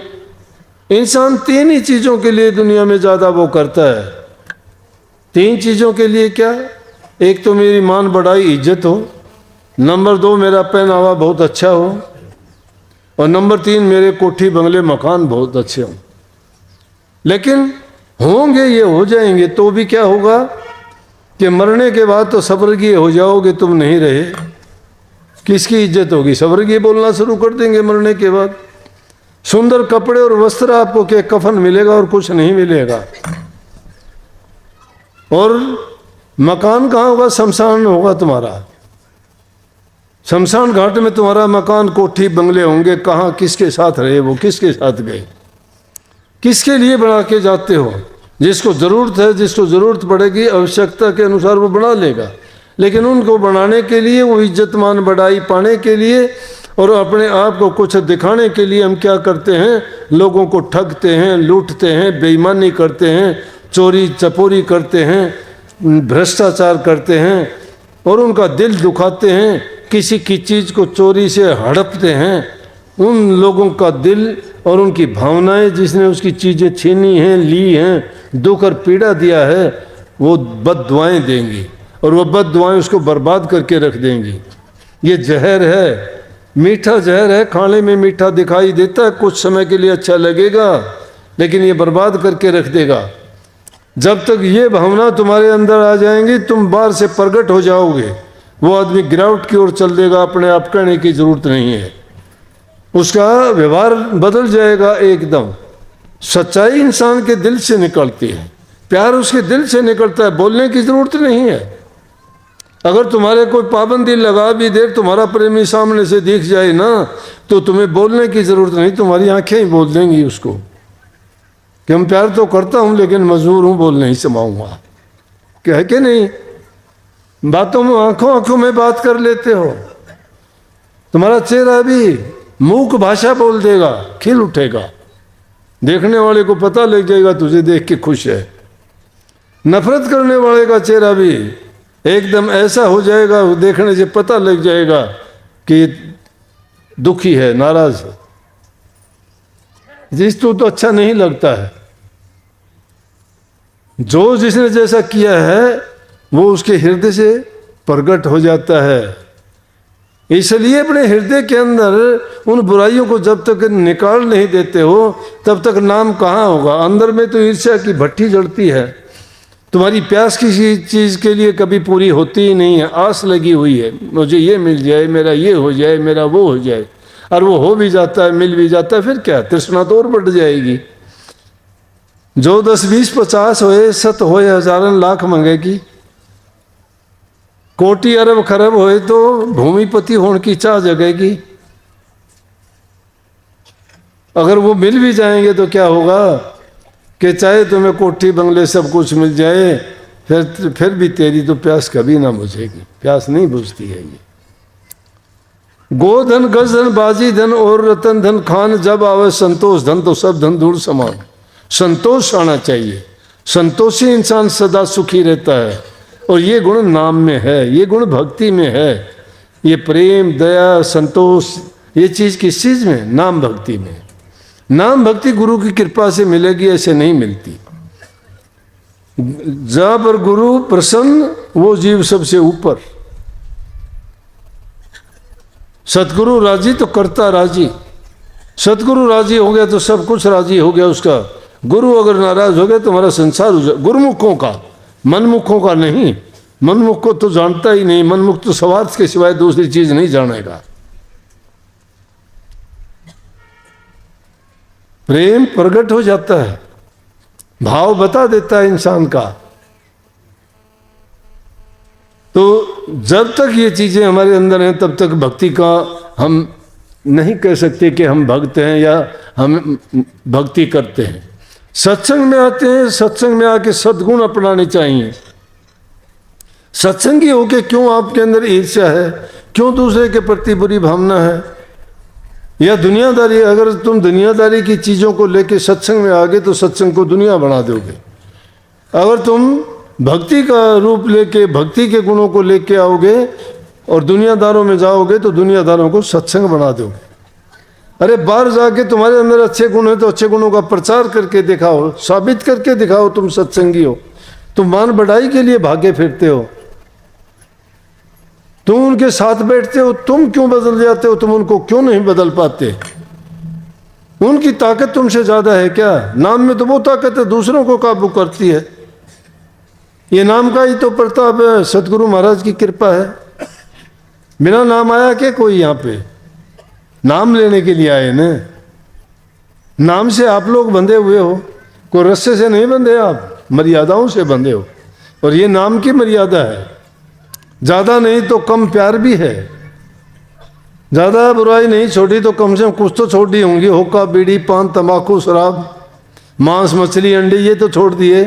इंसान तीन ही चीज़ों के लिए दुनिया में ज़्यादा वो करता है। तीन चीज़ों के लिए क्या? एक तो मेरी मान बढ़ाई, इज्जत हो। नंबर 2 मेरा पहनावा बहुत अच्छा हो। और नंबर 3 मेरे कोठी बंगले मकान बहुत अच्छे हों। लेकिन होंगे, ये हो जाएंगे तो भी क्या होगा कि मरने के बाद तो स्वर्गीय हो जाओगे, तुम नहीं रहे। किसकी इज्जत होगी? स्वर्गीय बोलना शुरू कर देंगे मरने के बाद। सुंदर कपड़े और वस्त्र आपको क्या कफन मिलेगा और कुछ नहीं मिलेगा। और मकान कहाँ होगा? शमशान होगा तुम्हारा। शमशान घाट में तुम्हारा मकान, कोठी, बंगले होंगे। कहाँ, किसके साथ रहे वो, किसके साथ गए, किसके लिए बना के जाते हो? जिसको ज़रूरत है, जिसको ज़रूरत पड़ेगी, आवश्यकता के अनुसार वो बना लेगा। लेकिन उनको बनाने के लिए, वो इज्जत मान बढ़ाई पाने के लिए और अपने आप को कुछ दिखाने के लिए हम क्या करते हैं? लोगों को ठगते हैं, लूटते हैं, बेईमानी करते हैं, चोरी चपोरी करते हैं, भ्रष्टाचार करते हैं और उनका दिल दुखाते हैं। किसी की चीज़ को चोरी से हड़पते हैं। उन लोगों का दिल और उनकी भावनाएं, जिसने उसकी चीज़ें छीनी हैं, ली हैं, दुख और पीड़ा दिया है, वो बद्दुआएं देंगी और वो बद्दुआएं उसको बर्बाद करके रख देंगी। ये जहर है, मीठा जहर है। खाने में मीठा दिखाई देता है, कुछ समय के लिए अच्छा लगेगा, लेकिन ये बर्बाद करके रख देगा। जब तक ये भावना तुम्हारे अंदर आ जाएंगी, तुम बाहर से प्रगट हो जाओगे। वो आदमी गिरावट की ओर चल देगा, अपने आप कहने की जरूरत नहीं है। उसका व्यवहार बदल जाएगा एकदम। सच्चाई इंसान के दिल से निकलती है, प्यार उसके दिल से निकलता है, बोलने की जरूरत नहीं है। अगर तुम्हारे कोई पाबंदी लगा भी दे, तुम्हारा प्रेमी सामने से दिख जाए ना, तो तुम्हें बोलने की जरूरत नहीं, तुम्हारी आंखें ही बोल देंगी उसको कि हम प्यार तो करता हूं लेकिन मजबूर हूं, बोल नहीं समाऊंगा। क्या है कि नहीं? बातों में आंखों आंखों में बात कर लेते हो। तुम्हारा चेहरा भी मूक भाषा बोल देगा, खिल उठेगा, देखने वाले को पता लग जाएगा तुझे देख के खुश है। नफरत करने वाले का चेहरा भी एकदम ऐसा हो जाएगा, देखने से पता लग जाएगा कि दुखी है, नाराज है, जिसको तो अच्छा नहीं लगता है। जो जिसने जैसा किया है वो उसके हृदय से प्रकट हो जाता है। इसलिए अपने हृदय के अंदर उन बुराइयों को जब तक निकाल नहीं देते हो तब तक नाम कहाँ होगा। अंदर में तो ईर्ष्या की भट्टी जलती है। तुम्हारी प्यास किसी चीज़ के लिए कभी पूरी होती ही नहीं है। आस लगी हुई है, मुझे ये मिल जाए, मेरा ये हो जाए, मेरा वो हो जाए, और वो हो भी जाता है, मिल भी जाता है, फिर क्या, तृष्णा तो और बढ़ जाएगी। जो 10, 20, 50 होए, 100 होए, हजारन लाख मंगेगी, कोटि अरब खरब होए तो भूमिपति होने की चाह जगेगी। अगर वो मिल भी जाएंगे तो क्या होगा कि चाहे तुम्हें कोठी बंगले सब कुछ मिल जाए, फिर भी तेरी तो प्यास कभी ना बुझेगी। प्यास नहीं बुझती है ये। गोधन गजधन बाजी धन और रतन धन खान, जब आवे संतोष धन तो सब धन धूल समान। संतोष आना चाहिए। संतोषी इंसान सदा सुखी रहता है, और ये गुण नाम में है, ये गुण भक्ति में है। ये प्रेम, दया, संतोष, ये चीज किस चीज में? नाम भक्ति में। नाम भक्ति गुरु की कृपा से मिलेगी, ऐसे नहीं मिलती। जहां पर गुरु प्रसन्न, वो जीव सबसे ऊपर। सतगुरु राजी तो करता राजी। सतगुरु राजी हो गया तो सब कुछ राजी हो गया उसका। गुरु अगर नाराज हो गया तो हमारा संसार हो जाए। गुरुमुखों का, मनमुखों का नहीं। मनमुख को तो जानता ही नहीं। मनमुख तो स्वार्थ के सिवाय दूसरी चीज नहीं जानेगा। प्रेम प्रकट हो जाता है, भाव बता देता है इंसान का। तो जब तक ये चीजें हमारे अंदर हैं तब तक भक्ति का हम नहीं कह सकते कि हम भक्त हैं या हम भक्ति करते हैं। सत्संग में आते हैं, सत्संग में आके सद्गुण अपनाने चाहिए। सत्संगी होके क्यों आपके अंदर ईर्ष्या है, क्यों दूसरे के प्रति बुरी भावना है या दुनियादारी? अगर तुम दुनियादारी की चीजों को लेके सत्संग में आ गए तो सत्संग को दुनिया बना दोगे। अगर तुम भक्ति का रूप लेके, भक्ति के गुणों को लेके आओगे और दुनियादारों में जाओगे तो दुनियादारों को सत्संग बना दोगे। अरे बाहर जाके तुम्हारे अंदर अच्छे गुण है तो अच्छे गुणों का प्रचार करके दिखाओ, साबित करके दिखाओ तुम सत्संगी हो। तुम मान बढ़ाई के लिए भागे फिरते हो, तुम उनके साथ बैठते हो, तुम क्यों बदल जाते हो? तुम उनको क्यों नहीं बदल पाते? उनकी ताकत तुमसे ज्यादा है क्या? नाम में तो वो ताकत है, दूसरों को काबू करती है। ये नाम का ही तो प्रताप है, सतगुरु महाराज की कृपा है। बिना नाम आया क्या कोई यहाँ पे? नाम लेने के लिए आए ना। नाम से आप लोग बंधे हुए हो, कोई रस्से से नहीं बंधे, आप मर्यादाओं से बंधे हो। और ये नाम की मर्यादा है। ज्यादा नहीं तो कम प्यार भी है। ज्यादा बुराई नहीं छोड़ी तो कम से कम कुछ तो छोड़ी होंगी। हुक्का, बीड़ी, पान, तंबाकू, शराब, मांस, मछली, अंडे, ये तो छोड़ दिए।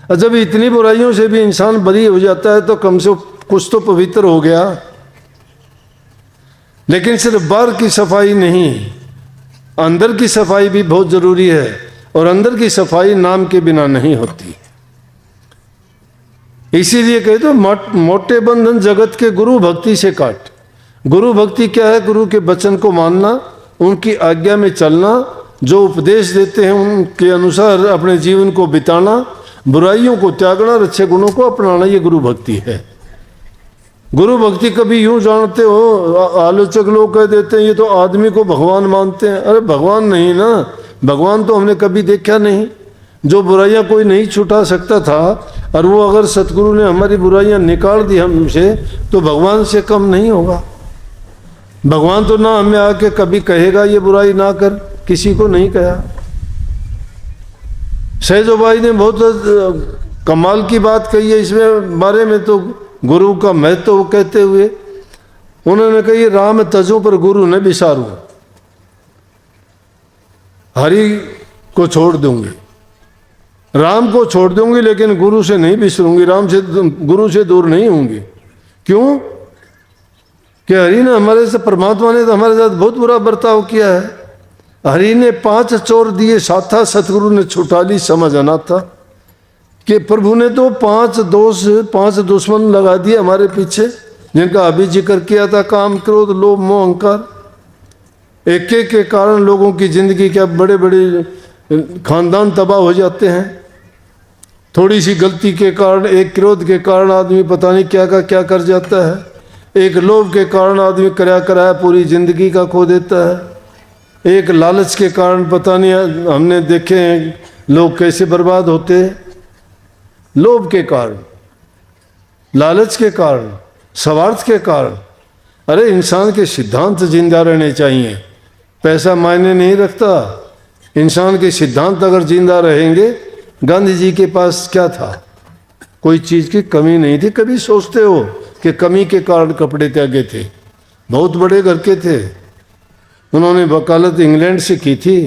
और जब इतनी बुराइयों से भी इंसान बरी हो जाता है तो कम से कुछ तो पवित्र हो गया। लेकिन सिर्फ बाहर की सफाई नहीं, अंदर की सफाई भी बहुत जरूरी है। और अंदर की सफाई नाम के बिना नहीं होती। इसीलिए कहते तो मोटे बंधन जगत के गुरु भक्ति से काट। गुरु भक्ति क्या है? गुरु के वचन को मानना, उनकी आज्ञा में चलना, जो उपदेश देते हैं उनके अनुसार अपने जीवन को बिताना, बुराइयों को त्यागना और अच्छे गुणों को अपनाना, ये गुरु भक्ति है। गुरु भक्ति कभी यूं जानते हो, आलोचक लोग कह देते हैं ये तो आदमी को भगवान मानते हैं। अरे भगवान नहीं ना, भगवान तो हमने कभी देखा नहीं। जो बुराइयां कोई नहीं छुटा सकता था, और वो अगर सतगुरु ने हमारी बुराइयां निकाल दी हमसे, तो भगवान से कम नहीं होगा। भगवान तो ना हमें आके कभी कहेगा ये बुराई ना कर, किसी को नहीं कहा। सहजो भाई ने बहुत कमाल की बात कही है इसमें बारे में, तो गुरु का महत्व कहते हुए उन्होंने कही, राम तजों पर गुरु न बिसारूं, हरि को छोड़ दूंगी, राम को छोड़ दूंगी लेकिन गुरु से नहीं बिसरूंगी, राम से, गुरु से दूर नहीं होंगी। क्यों? कि हरि ने हमारे से, परमात्मा ने तो हमारे साथ बहुत बुरा बर्ताव किया है। हरि ने 5 चोर दिए साथा, सतगुरु ने छुटा ली समझ आना था। कि प्रभु ने तो 5 दुश्मन लगा दिए हमारे पीछे, जिनका अभी जिक्र किया था, काम, क्रोध, लोभ, मोह, अहंकार। एक एक के कारण लोगों की जिंदगी के बड़े बड़े खानदान तबाह हो जाते हैं। थोड़ी सी गलती के कारण, एक क्रोध के कारण आदमी पता नहीं क्या का क्या कर जाता है। एक लोभ के कारण आदमी कराया पूरी जिंदगी का खो देता है। एक लालच के कारण पता नहीं, हमने देखे हैं लोग कैसे बर्बाद होते हैं। लोभ के कारण, लालच के कारण, स्वार्थ के कारण। अरे इंसान के सिद्धांत जिंदा रहने चाहिए, पैसा मायने नहीं रखता। इंसान के सिद्धांत अगर जिंदा रहेंगे, गांधी जी के पास क्या था? कोई चीज की कमी नहीं थी। कभी सोचते हो कि कमी के कारण कपड़े त्यागे थे। बहुत बड़े घर के थे, उन्होंने वकालत इंग्लैंड से की थी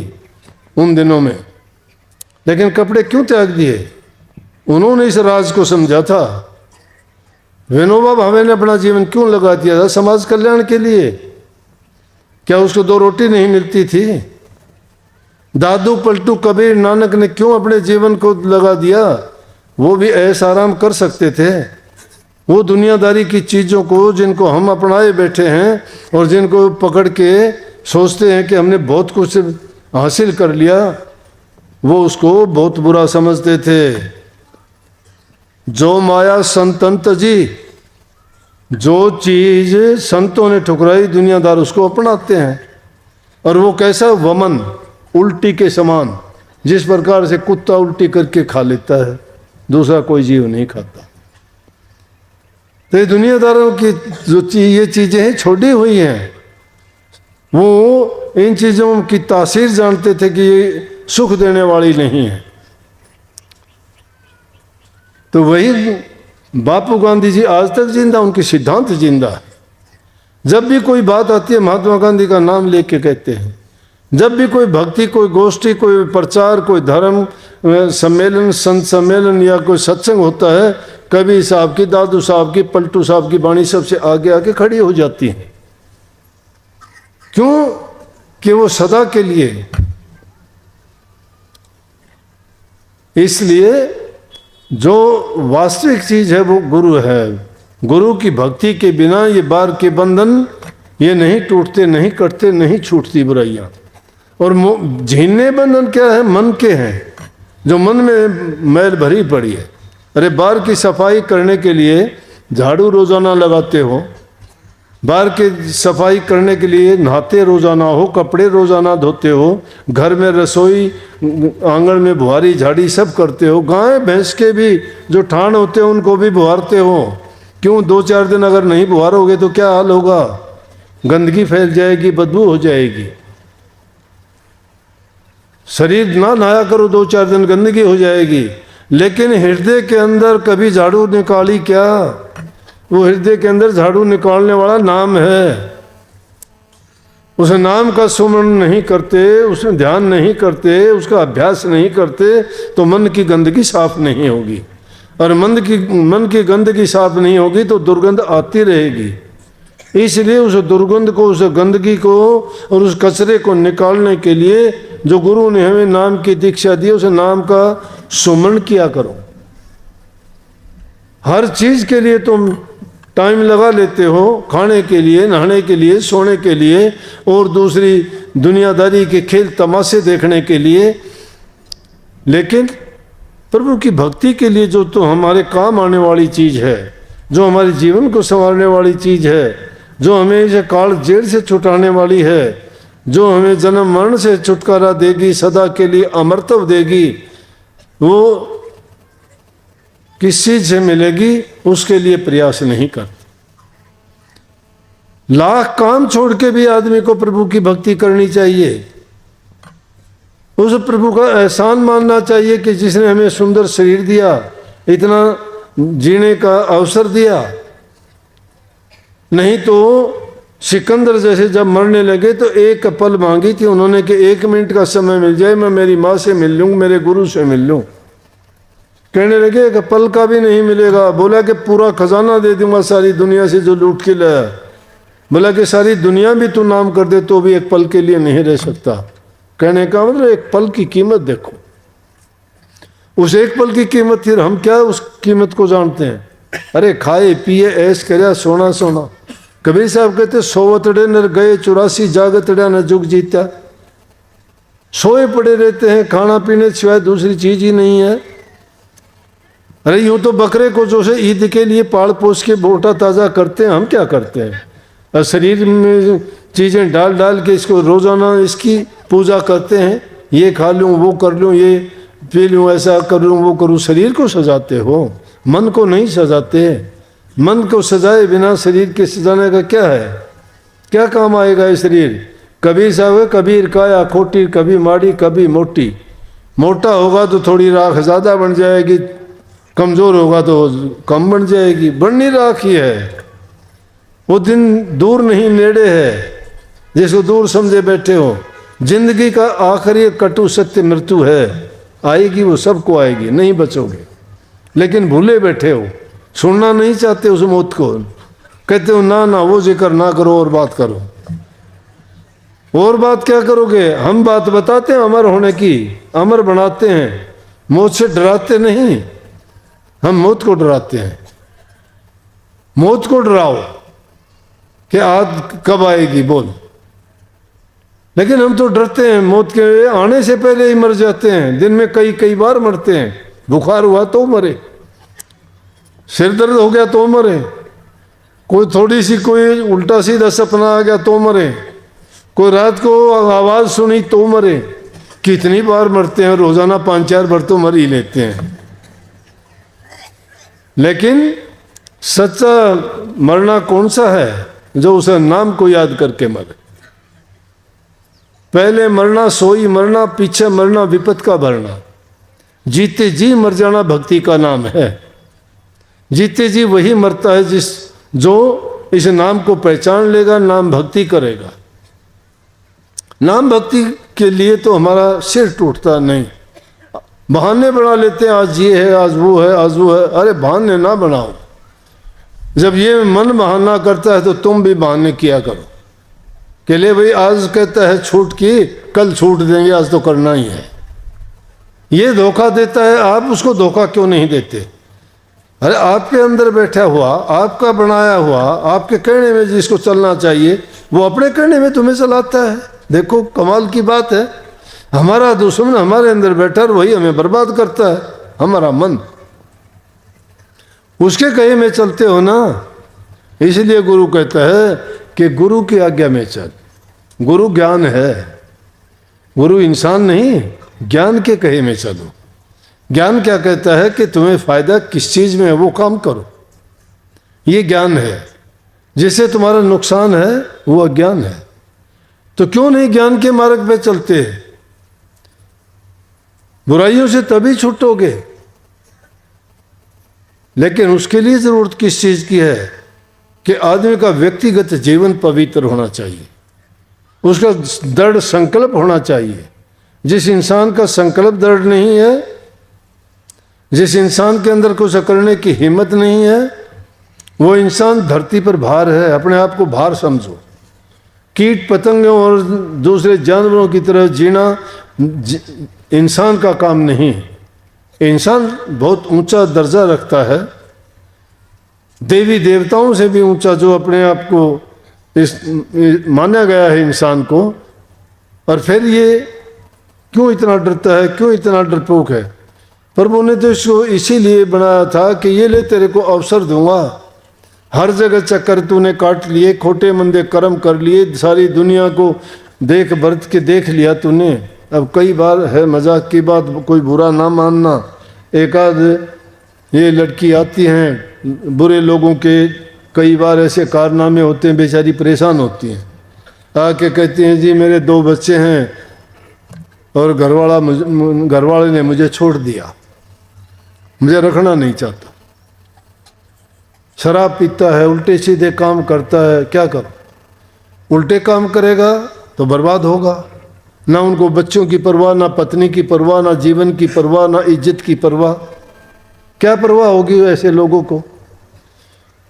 उन दिनों में, लेकिन कपड़े क्यों त्याग दिए? उन्होंने इस राज को समझा था। विनोबा भावे ने अपना जीवन क्यों लगा दिया था? समाज कल्याण के लिए। क्या उसको 2 रोटी नहीं मिलती थी? दादू पलटू कबीर नानक ने क्यों अपने जीवन को लगा दिया? वो भी ऐसा आराम कर सकते थे। वो दुनियादारी की चीज़ों को जिनको हम अपनाए बैठे हैं और जिनको पकड़ के सोचते हैं कि हमने बहुत कुछ हासिल कर लिया, वो उसको बहुत बुरा समझते थे। जो माया संतंत जी, जो चीज संतों ने ठुकराई दुनियादार उसको अपनाते हैं। और वो कैसा? वमन, उल्टी के समान। जिस प्रकार से कुत्ता उल्टी करके खा लेता है, दूसरा कोई जीव नहीं खाता। तो ये दुनियादारों की जो ये चीजें हैं छोड़ी हुई हैं, वो इन चीजों की तासीर जानते थे कि ये सुख देने वाली नहीं है। तो वही बापू गांधी जी आज तक जिंदा, उनके सिद्धांत जिंदा है। जब भी कोई बात आती है महात्मा गांधी का नाम लेके कहते हैं। जब भी कोई भक्ति, कोई गोष्ठी, कोई प्रचार, कोई धर्म सम्मेलन, संत सम्मेलन या कोई सत्संग होता है, कबीर साहब की, दादू साहब की, पलटू साहब की वाणी सबसे आगे आके खड़ी हो जाती है। क्यों? कि वो सदा के लिए। इसलिए जो वास्तविक चीज है वो गुरु है। गुरु की भक्ति के बिना ये बार के बंधन ये नहीं टूटते, नहीं कटते, नहीं छूटती बुराइयां। और झीलने बंधन क्या है? मन के हैं, जो मन में मैल भरी पड़ी है। अरे बार की सफाई करने के लिए झाड़ू रोजाना लगाते हो, बार की सफाई करने के लिए नहाते रोजाना हो, कपड़े रोजाना धोते हो, घर में रसोई, आंगन में बुहारी झाड़ी सब करते हो, गाय भैंस के भी जो ठाण होते हैं उनको भी बुहारते हो। क्यों? 2-4 दिन अगर नहीं बुहारोगे तो क्या हाल होगा? गंदगी फैल जाएगी, बदबू हो जाएगी। शरीर ना नहाया करो 2-4 दिन, गंदगी हो जाएगी। लेकिन हृदय के अंदर कभी झाड़ू निकाली क्या? वो हृदय के अंदर झाड़ू निकालने वाला नाम है। उस नाम का सुमरण नहीं करते, उसमें ध्यान नहीं करते, उसका अभ्यास नहीं करते, तो मन की गंदगी साफ नहीं होगी। और मन की गंदगी साफ नहीं होगी तो दुर्गंध आती रहेगी। इसलिए उस दुर्गंध को, उस गंदगी को और उस कचरे को निकालने के लिए जो गुरु ने हमें नाम की दीक्षा दी, उस नाम का सुमरण किया करो। हर चीज के लिए तुम टाइम लगा लेते हो, खाने के लिए, नहाने के लिए, सोने के लिए और दूसरी दुनियादारी के खेल तमाशे देखने के लिए। लेकिन प्रभु की भक्ति के लिए जो तो हमारे काम आने वाली चीज है, जो हमारे जीवन को संवारने वाली चीज है, जो हमें इस काल जेल से छुटाने वाली है, जो हमें जन्म मरण से छुटकारा देगी, सदा के लिए अमरत्व देगी, वो किस चीज से मिलेगी उसके लिए प्रयास नहीं करते। लाख काम छोड़ के भी आदमी को प्रभु की भक्ति करनी चाहिए। उस प्रभु का एहसान मानना चाहिए कि जिसने हमें सुंदर शरीर दिया, इतना जीने का अवसर दिया। नहीं तो सिकंदर जैसे जब मरने लगे तो एक पल मांगी थी उन्होंने कि 1 मिनट का समय मिल जाए, मैं मेरी माँ से मिल लूँ, मेरे गुरु से मिल लूँ। कहने लगे कि पल का भी नहीं मिलेगा। बोला कि पूरा खजाना दे दूंगा सारी दुनिया से जो लूट के लाया। बोला कि सारी दुनिया भी तू नाम कर दे तो भी एक पल के लिए नहीं रह सकता। कहने का मतलब एक पल की कीमत देखो। उस एक पल की कीमत थी, हम क्या उस कीमत को जानते हैं? अरे खाए पिए ऐश करे सोना सोना। कबीर साहब कहते 100 तड़े न गए 84 जागतड़ा न जुग जीता। सोए पड़े रहते हैं, खाना पीने सिवाय दूसरी चीज ही नहीं है। अरे यूं तो बकरे को जो से ईद के लिए पाल पोस के बोटा ताज़ा करते हैं, हम क्या करते हैं? और शरीर में चीज़ें डाल डाल के इसको रोज़ाना इसकी पूजा करते हैं। ये खा लूँ, वो कर लूँ, ये पी लूँ, ऐसा कर लूँ, वो करूँ। शरीर को सजाते हो, मन को नहीं सजाते। मन को सजाए बिना शरीर के सजाने का क्या है? क्या काम आएगा ये शरीर? कबीर साहब, कबीर काया खोटी, कभी माड़ी कभी मोटी। मोटा होगा तो थोड़ी राख ज़्यादा बन जाएगी, कमज़ोर होगा तो कम बन जाएगी। बननी राख ही है। वो दिन दूर नहीं नेड़े है जिसको दूर समझे बैठे हो। जिंदगी का आखिरी कटु सत्य मृत्यु है, आएगी, वो सबको आएगी, नहीं बचोगे। लेकिन भूले बैठे हो, सुनना नहीं चाहते उस मौत को। कहते हो ना ना वो जिक्र ना करो और बात करो। और बात क्या करोगे? हम बात बताते हैं अमर होने की, अमर बनाते हैं, मौत से डराते नहीं, हम मौत को डराते हैं। मौत को डराओ कि आज कब आएगी बोल। लेकिन हम तो डरते हैं, मौत के आने से पहले ही मर जाते हैं। दिन में कई कई बार मरते हैं। बुखार हुआ तो मरे, सिर दर्द हो गया तो मरे, कोई थोड़ी सी कोई उल्टा सीधा सपना आ गया तो मरे, कोई रात को आवाज सुनी तो मरे। कितनी बार मरते हैं, रोजाना 5-4 बार तो मर ही लेते हैं। लेकिन सच्चा मरना कौन सा है? जो उस नाम को याद करके मरे। पहले मरना सोई मरना, पीछे मरना विपत का भरना। जीते जी मर जाना भक्ति का नाम है। जीते जी वही मरता है जो इस नाम को पहचान लेगा, नाम भक्ति करेगा। नाम भक्ति के लिए तो हमारा सिर टूटता नहीं। बहाने बना लेते हैं, आज ये है, आज वो है, आज वो है। अरे बहाने ना बनाओ। जब ये मन बहाना करता है तो तुम भी बहाने किया करो कि ले भाई आज कहता है छूट की, कल छूट देंगे, आज तो करना ही है। ये धोखा देता है, आप उसको धोखा क्यों नहीं देते? अरे आपके अंदर बैठा हुआ, आपका बनाया हुआ, आपके कहने में जिसको चलना चाहिए वो अपने कहने में तुम्हें चलाता है। देखो कमाल की बात है। हमारा दुश्मन हमारे अंदर बैठा और वही हमें बर्बाद करता है, हमारा मन। उसके कहे में चलते हो ना। इसलिए गुरु कहता है कि गुरु की आज्ञा में चल। गुरु ज्ञान है, गुरु इंसान नहीं, ज्ञान के कहे में चलो। ज्ञान क्या कहता है कि तुम्हें फायदा किस चीज में है वो काम करो, ये ज्ञान है। जिससे तुम्हारा नुकसान है वो अज्ञान है। तो क्यों नहीं ज्ञान के मार्ग पे चलते? बुराइयों से तभी छूटोगे। लेकिन उसके लिए जरूरत किस चीज की है कि आदमी का व्यक्तिगत जीवन पवित्र होना चाहिए, उसका दृढ़ संकल्प होना चाहिए। जिस इंसान का संकल्प दृढ़ नहीं है, जिस इंसान के अंदर कुछ करने की हिम्मत नहीं है, वो इंसान धरती पर भार है। अपने आप को भार समझो। कीट पतंगों और दूसरे जानवरों की तरह जीना इंसान का काम नहीं। इंसान बहुत ऊंचा दर्जा रखता है, देवी देवताओं से भी ऊंचा, जो अपने आप को माना गया है इंसान को। और फिर ये क्यों इतना डरता है, क्यों इतना डरपोक है? प्रभु ने तो इसको इसीलिए बनाया था कि ये ले तेरे को अवसर दूंगा। हर जगह चक्कर तूने काट लिए, खोटे मंदे कर्म कर लिए, सारी दुनिया को देख बरत के देख लिया तूने। अब कई बार है मजाक की बात, कोई बुरा ना मानना। एक आध ये लड़की आती हैं, बुरे लोगों के कई बार ऐसे कारनामे होते हैं, बेचारी परेशान होती हैं। आके कहती हैं जी मेरे 2 बच्चे हैं और घरवाले ने मुझे छोड़ दिया, मुझे रखना नहीं चाहता। शराब पीता है, उल्टे सीधे काम करता है, क्या करो? उल्टे काम करेगा तो बर्बाद होगा। ना उनको बच्चों की परवाह, ना पत्नी की परवाह, ना जीवन की परवाह, ना इज्जत की परवाह। क्या परवाह होगी ऐसे लोगों को?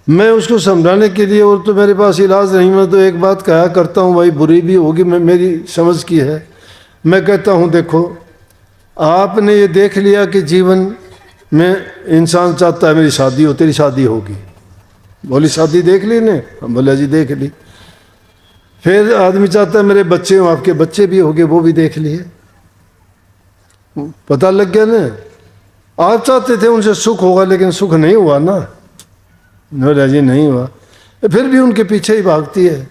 मैं उसको समझाने के लिए, और तो मेरे पास इलाज नहीं, मैं तो एक बात कहा करता हूँ, भाई बुरी भी होगी, मैं मेरी समझ की है। मैं कहता हूँ देखो, आपने ये देख लिया कि जीवन में इंसान चाहता है मेरी शादी हो, तेरी शादी होगी। बोली शादी देख ली ने? बोला जी देख ली। फिर आदमी चाहता है मेरे बच्चे हों, आपके बच्चे भी होंगे, वो भी देख लिए। पता लग गया ना। आप चाहते थे उनसे सुख होगा, लेकिन सुख नहीं हुआ ना। बोला जी नहीं हुआ। फिर भी उनके पीछे ही भागती है।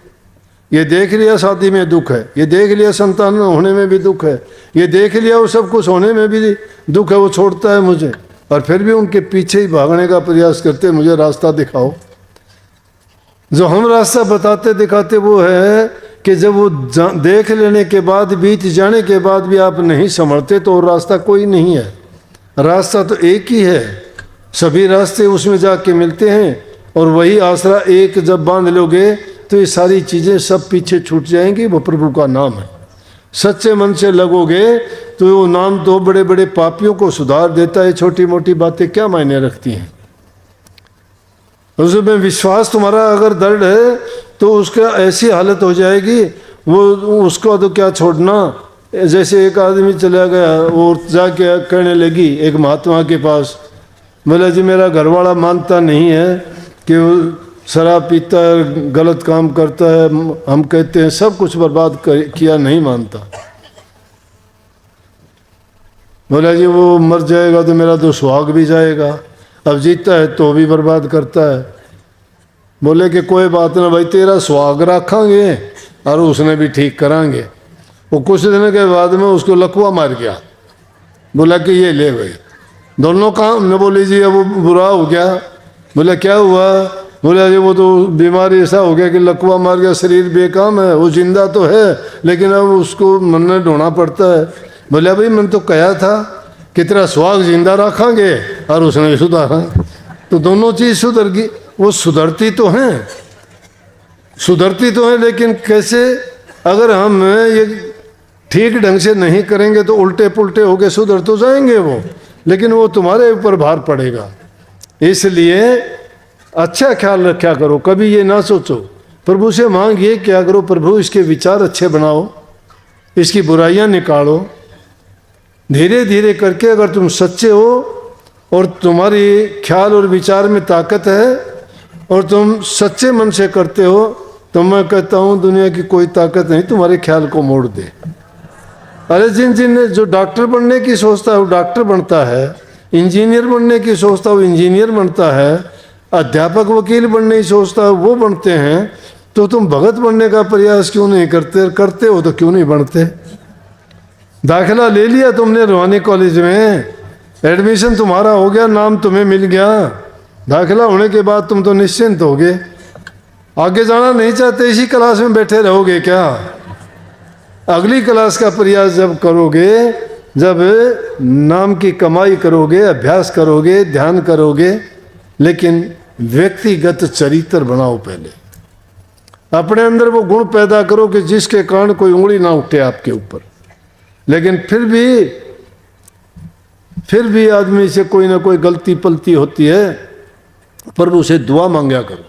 ये देख लिया शादी में दुख है, ये देख लिया संतान होने में भी दुख है, ये देख लिया वो सब कुछ होने में भी दुख है, वो छोड़ता है मुझे। और फिर भी उनके पीछे ही भागने का प्रयास करते, मुझे रास्ता दिखाओ। जो हम रास्ता बताते दिखाते वो है कि जब वो देख लेने के बाद, बीत जाने के बाद भी आप नहीं समझते तो रास्ता कोई नहीं है। रास्ता तो एक ही है, सभी रास्ते उसमें जाके मिलते हैं। और वही आसरा एक जब बांध लोगे तो ये सारी चीज़ें सब पीछे छूट जाएंगी। वो प्रभु का नाम है। सच्चे मन से लगोगे तो वो नाम तो बड़े बड़े पापियों को सुधार देता है। छोटी मोटी बातें क्या मायने रखती हैं। उसमें विश्वास तुम्हारा अगर दृढ़ है तो उसका ऐसी हालत हो जाएगी, वो उसको तो क्या छोड़ना। जैसे एक आदमी चला गया, वो जाके कहने लगी एक महात्मा के पास, बोला जी मेरा घरवाला मानता नहीं है कि वो शराब पीता है, गलत काम करता है, हम कहते हैं सब कुछ बर्बाद किया, नहीं मानता। बोला जी वो मर जाएगा तो मेरा तो सुहाग भी जाएगा, अब जीता है तो भी बर्बाद करता है। बोले कि कोई बात ना भाई, तेरा सुहाग रखेंगे और उसने भी ठीक करांगे। वो कुछ दिन के बाद में उसको लकवा मार गया। बोला कि ये ले भाई दोनों काम न। बोले जी अब वो बुरा हो गया। बोला क्या हुआ। बोला जी वो तो बीमारी ऐसा हो गया कि लकवा मार गया, शरीर बेकाम है, वो जिंदा तो है लेकिन अब उसको मन में ढोना पड़ता है। बोला भाई मैंने तो कहा था कि तेरा सुहाग जिंदा रखेंगे और उसने भी सुधारा। तो दोनों चीज़ सुधर गई। वो सुधरती तो हैं, सुधरती तो हैं, लेकिन कैसे, अगर हम ये ठीक ढंग से नहीं करेंगे तो उल्टे पुल्टे होके सुधर तो जाएंगे वो, लेकिन वो तुम्हारे ऊपर भार पड़ेगा। इसलिए अच्छा ख्याल रखा करो, कभी ये ना सोचो। प्रभु से मांगिए क्या करो, प्रभु इसके विचार अच्छे बनाओ, इसकी बुराइयां निकालो। धीरे धीरे करके अगर तुम सच्चे हो और तुम्हारी ख्याल और विचार में ताकत है और तुम सच्चे मन से करते हो, तो मैं कहता हूँ दुनिया की कोई ताकत नहीं तुम्हारे ख्याल को मोड़ दे। अरे जिन जो डॉक्टर बनने की सोचता है वो डॉक्टर बनता है, इंजीनियर बनने की सोचता है वो इंजीनियर बनता है, अध्यापक वकील बनने की सोचता है वो बनते हैं। तो तुम भगत बनने का प्रयास क्यों नहीं करते? करते हो तो क्यों नहीं बनते? दाखिला ले लिया तुमने रूहानी कॉलेज में, एडमिशन तुम्हारा हो गया, नाम तुम्हें मिल गया, दाखिला होने के बाद तुम तो निश्चिंत हो गए। आगे जाना नहीं चाहते, इसी क्लास में बैठे रहोगे क्या? अगली क्लास का प्रयास जब करोगे, जब नाम की कमाई करोगे, अभ्यास करोगे, ध्यान करोगे, लेकिन व्यक्तिगत चरित्र बनाओ। पहले अपने अंदर वो गुण पैदा करो कि जिसके कारण कोई उंगली ना उठे आपके ऊपर। लेकिन फिर भी आदमी से कोई ना कोई गलती पलती होती है, प्रभु से दुआ मांगा करो।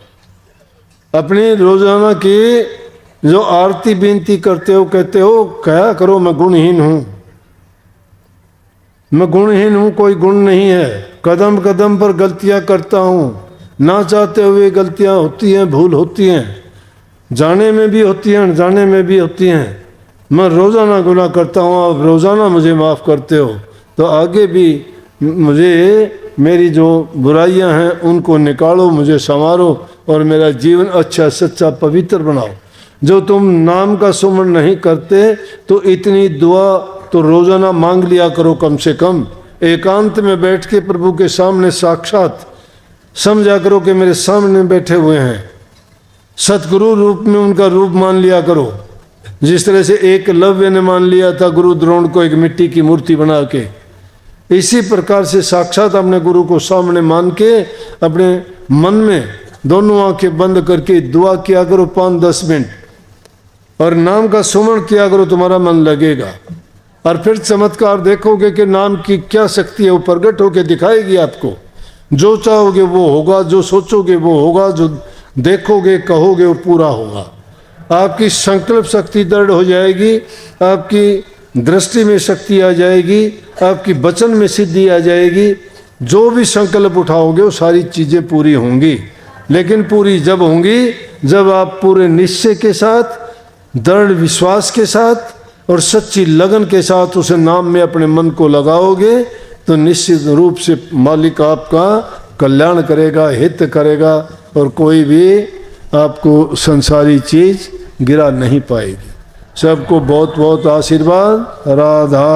अपनी रोजाना की जो आरती विनती करते हो, कहते हो क्या करो मैं गुणहीन हूं, मैं गुणहीन हूं, कोई गुण नहीं है, कदम कदम पर गलतियां करता हूं, ना चाहते हुए गलतियां होती हैं, भूल होती हैं, जाने में भी होती हैं, अनजाने में भी होती हैं। मैं रोज़ाना गुनाह करता हूँ, आप रोज़ाना मुझे माफ़ करते हो, तो आगे भी मुझे मेरी जो बुराइयां हैं उनको निकालो, मुझे संवारो और मेरा जीवन अच्छा सच्चा पवित्र बनाओ। जो तुम नाम का सुमरण नहीं करते तो इतनी दुआ तो रोज़ाना मांग लिया करो, कम से कम एकांत में बैठ के प्रभु के सामने साक्षात समझा करो कि मेरे सामने बैठे हुए हैं। सतगुरु रूप में उनका रूप मान लिया करो, जिस तरह से एकलव्य ने मान लिया था गुरु द्रोण को एक मिट्टी की मूर्ति बना के। इसी प्रकार से साक्षात अपने गुरु को सामने मान के अपने मन में दोनों आंखें बंद करके दुआ किया करो 5-10 मिनट, और नाम का सुमरण किया करो, तुम्हारा मन लगेगा। और फिर चमत्कार देखोगे कि नाम की क्या शक्ति है, वो प्रकट होकर दिखाएगी आपको। जो चाहोगे वो होगा, जो सोचोगे वो होगा, जो देखोगे कहोगे वो पूरा होगा। आपकी संकल्प शक्ति दृढ़ हो जाएगी, आपकी दृष्टि में शक्ति आ जाएगी, आपकी वचन में सिद्धि आ जाएगी। जो भी संकल्प उठाओगे वो सारी चीज़ें पूरी होंगी। लेकिन पूरी जब होंगी जब आप पूरे निश्चय के साथ, दृढ़ विश्वास के साथ और सच्ची लगन के साथ उस नाम में अपने मन को लगाओगे, तो निश्चित रूप से मालिक आपका कल्याण करेगा, हित करेगा, और कोई भी आपको संसारी चीज गिरा नहीं पाएगी। सबको बहुत बहुत आशीर्वाद। राधा